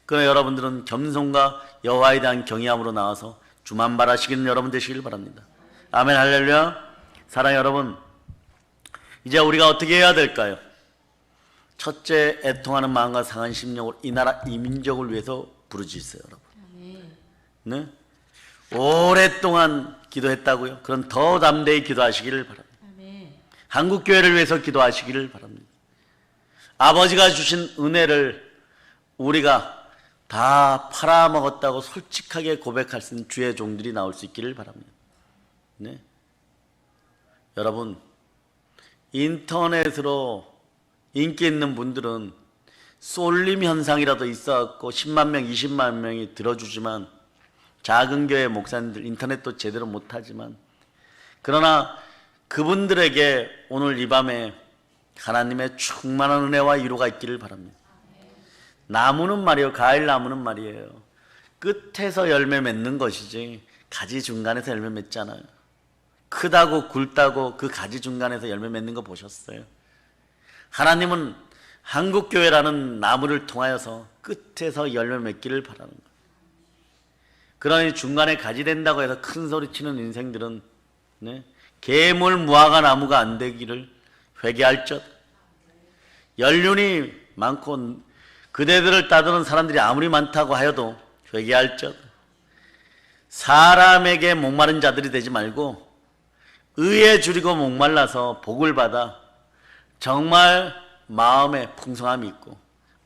그러나 여러분들은 겸손과 여호와에 대한 경외함으로 나와서 주만 바라시기는 여러분 되시길 바랍니다. 아멘, 할렐루야. 사랑하는 여러분, 이제 우리가 어떻게 해야 될까요? 첫째, 애통하는 마음과 상한 심령으로 이 나라 이 민족을 위해서 부르짖으세요, 여러분. 네? 오랫동안 기도했다고요? 그럼 더 담대히 기도하시기를 바랍니다. 한국 교회를 위해서 기도하시기를 바랍니다. 아버지가 주신 은혜를 우리가 다 팔아먹었다고 솔직하게 고백할 수 있는 주의 종들이 나올 수 있기를 바랍니다. 네? 여러분, 인터넷으로 인기 있는 분들은 쏠림 현상이라도 있어갖고 10만 명, 20만 명이 들어주지만 작은 교회 목사님들 인터넷도 제대로 못하지만, 그러나 그분들에게 오늘 이 밤에 하나님의 충만한 은혜와 위로가 있기를 바랍니다. 나무는 말이에요, 과일 나무는 말이에요, 끝에서 열매 맺는 것이지 가지 중간에서 열매 맺잖아요. 크다고 굵다고 그 가지 중간에서 열매 맺는 거 보셨어요? 하나님은 한국교회라는 나무를 통하여서 끝에서 열매 맺기를 바라는 거예요. 그러니 중간에 가지 된다고 해서 큰 소리 치는 인생들은, 네, 괴물 무화과 나무가 안 되기를 회개할지어다. 연륜이 많고 그대들을 따르는 사람들이 아무리 많다고 하여도 회개할지어다. 사람에게 목마른 자들이 되지 말고 의에 줄이고 목말라서 복을 받아 정말 마음에 풍성함이 있고,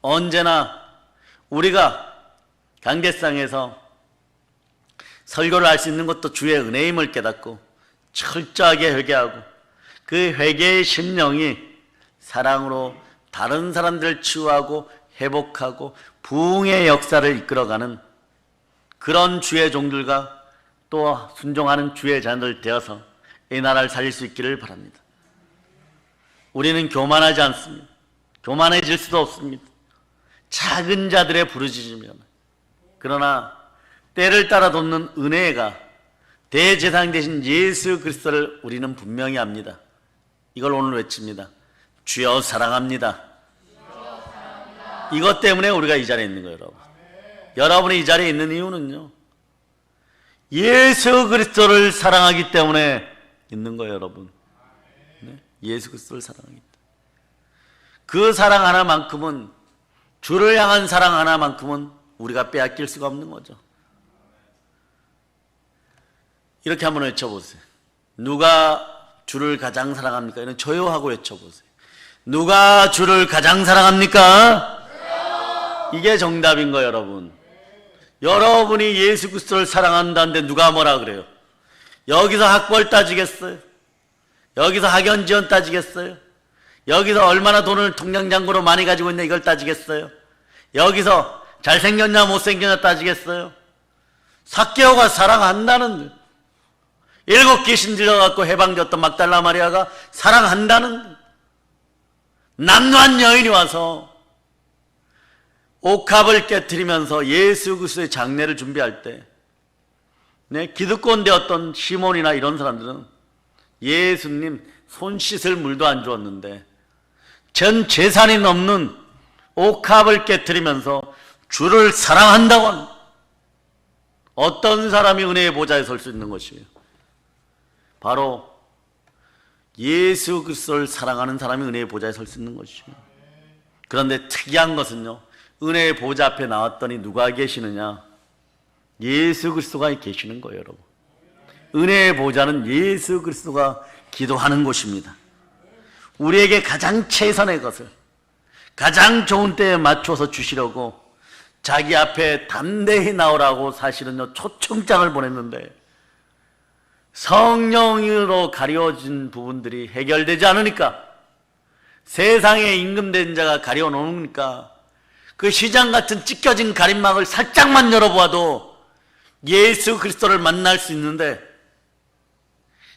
언제나 우리가 강대상에서 설교를 할 수 있는 것도 주의 은혜임을 깨닫고 철저하게 회개하고 그 회개의 심령이 사랑으로 다른 사람들을 치유하고 회복하고 부흥의 역사를 이끌어가는 그런 주의 종들과 또 순종하는 주의 자녀들 되어서 이 나라를 살릴 수 있기를 바랍니다. 우리는 교만하지 않습니다. 교만해질 수도 없습니다. 작은 자들의 부르짖으면 그러나 때를 따라 돕는 은혜가 대제사장 되신 예수 그리스도를 우리는 분명히 압니다. 이걸 오늘 외칩니다. 주여 사랑합니다. 이것 때문에 우리가 이 자리에 있는 거예요, 여러분. 여러분이 이 자리에 있는 이유는요, 예수 그리스도를 사랑하기 때문에 있는 거예요, 여러분. 네? 예수 그리스도를 사랑하기 때문에. 그 사랑 하나만큼은, 주를 향한 사랑 하나만큼은 우리가 빼앗길 수가 없는 거죠. 이렇게 한번 외쳐보세요. 누가 주를 가장 사랑합니까? 이런 저요 하고 외쳐보세요. 누가 주를 가장 사랑합니까? 이게 정답인 거예요, 여러분. 여러분이 예수 그리스도를 사랑한다는데 누가 뭐라 그래요? 여기서 학벌 따지겠어요? 여기서 학연 지원 따지겠어요? 여기서 얼마나 돈을 통장잔고로 많이 가지고 있냐 이걸 따지겠어요? 여기서 잘생겼냐 못생겼냐 따지겠어요? 삭개오가 사랑한다는데, 7 귀신 들려갖고 해방되었던 막달라 마리아가 사랑한다는데, 남루한 여인이 와서 옥합을 깨트리면서 예수 그리스도의 장례를 준비할 때, 기득권 되었던 시몬이나 이런 사람들은 예수님 손 씻을 물도 안 주었는데 전 재산이 넘는 옥합을 깨트리면서 주를 사랑한다고 합니다. 어떤 사람이 은혜의 보좌에 설 수 있는 것이에요? 바로 예수 그리스도를 사랑하는 사람이 은혜의 보좌에 설 수 있는 것이에요. 그런데 특이한 것은요, 은혜의 보좌 앞에 나왔더니 누가 계시느냐? 예수 그리스도가 계시는 거예요, 여러분. 은혜의 보좌는 예수 그리스도가 기도하는 곳입니다. 우리에게 가장 최선의 것을 가장 좋은 때에 맞춰서 주시려고 자기 앞에 담대히 나오라고 사실은요 초청장을 보냈는데, 성령으로 가려진 부분들이 해결되지 않으니까, 세상에 임금된 자가 가려놓으니까 그 시장 같은 찢겨진 가림막을 살짝만 열어보아도 예수 그리스도를 만날 수 있는데,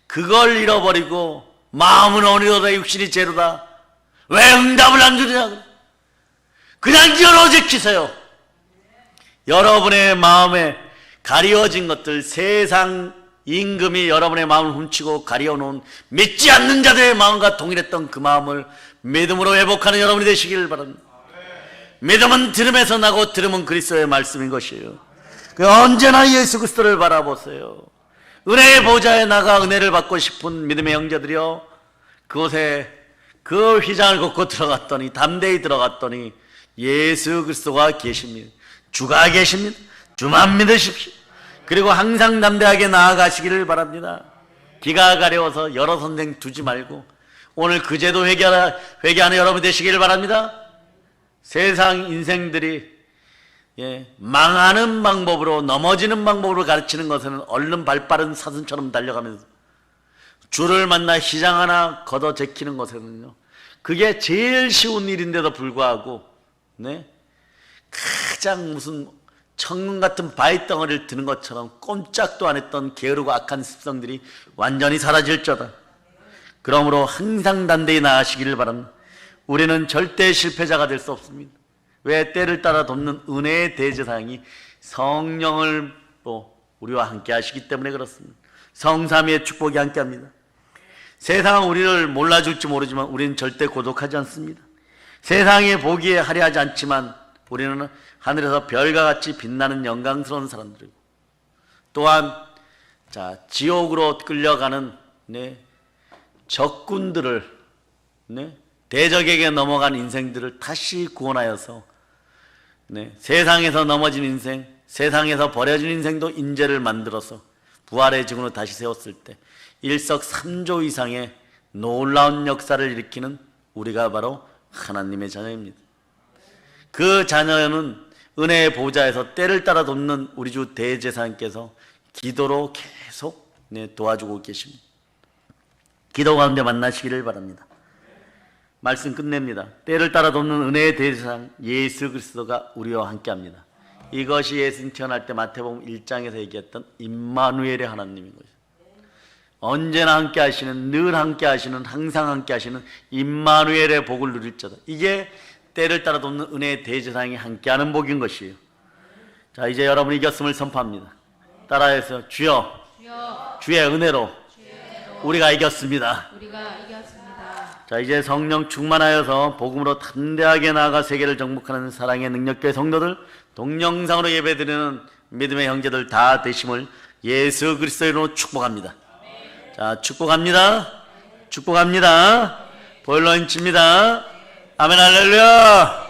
그걸 잃어버리고 마음은 어리로다 육신이 죄로다 왜 응답을 안 주느냐, 그냥 열어제키세요. 여러분의 마음에 가려진 것들, 세상 임금이 여러분의 마음을 훔치고 가려놓은 믿지 않는 자들의 마음과 동일했던 그 마음을 믿음으로 회복하는 여러분이 되시길 바랍니다. 믿음은 들음에서 나고 들음은 그리스도의 말씀인 것이에요. 언제나 예수 그리스도를 바라보세요. 은혜의 보좌에 나가 은혜를 받고 싶은 믿음의 형제들이여, 그곳에 그 휘장을 걷고 들어갔더니, 담대히 들어갔더니 예수 그리스도가 계십니다. 주가 계십니다. 주만 믿으십시오. 그리고 항상 담대하게 나아가시기를 바랍니다. 기가 가려워서 여러 선생 두지 말고 오늘 그제도 회개하는 여러분 되시기를 바랍니다. 세상 인생들이 망하는 방법으로, 넘어지는 방법으로 가르치는 것은 얼른 발빠른 사슴처럼 달려가면서 주를 만나 시장 하나 걷어 제키는 것에는요, 그게 제일 쉬운 일인데도 불구하고 가장 무슨 천금 같은 바위덩어리를 드는 것처럼 꼼짝도 안 했던 게으르고 악한 습성들이 완전히 사라질저다. 그러므로 항상 담대히 나아가시기를 바랍니다. 우리는 절대 실패자가 될 수 없습니다. 왜? 때를 따라 돕는 은혜의 대제사장이 성령을 또 우리와 함께 하시기 때문에 그렇습니다. 성삼위의 축복이 함께 합니다. 세상은 우리를 몰라줄지 모르지만 우리는 절대 고독하지 않습니다. 세상에 보기에 화려하지 않지만 우리는 하늘에서 별과 같이 빛나는 영광스러운 사람들이고, 또한 지옥으로 끌려가는 적군들을, 대적에게 넘어간 인생들을 다시 구원하여서 세상에서 넘어진 인생, 세상에서 버려진 인생도 인재를 만들어서 부활의 증으로 다시 세웠을 때 일석삼조 이상의 놀라운 역사를 일으키는 우리가 바로 하나님의 자녀입니다. 그 자녀는 은혜의 보좌에서 때를 따라 돕는 우리 주 대제사장께서 기도로 계속 도와주고 계십니다. 기도 가운데 만나시기를 바랍니다. 말씀 끝냅니다. 때를 따라 돕는 은혜의 대제사장 예수 그리스도가 우리와 함께합니다. 이것이 예수님 태어날 때 마태복음 1장에서 얘기했던 임마누엘의 하나님인 것이죠. 언제나 함께 하시는, 늘 함께 하시는, 항상 함께 하시는 임마누엘의 복을 누릴 자다. 이게 때를 따라 돕는 은혜의 대제사장이 함께하는 복인 것이에요. 자, 이제 여러분이 이겼음을 선포합니다. 따라해서 주여, 주의 은혜로 우리가 이겼습니다. 자, 이제 성령 충만하여서 복음으로 담대하게 나아가 세계를 정복하는 사랑의 능력교회 성도들, 동영상으로 예배드리는 믿음의 형제들 다 되심을 예수 그리스도의 이름으로 축복합니다. 자, 축복합니다. 축복합니다. 보일러 인칩니다. 아멘 할렐루야.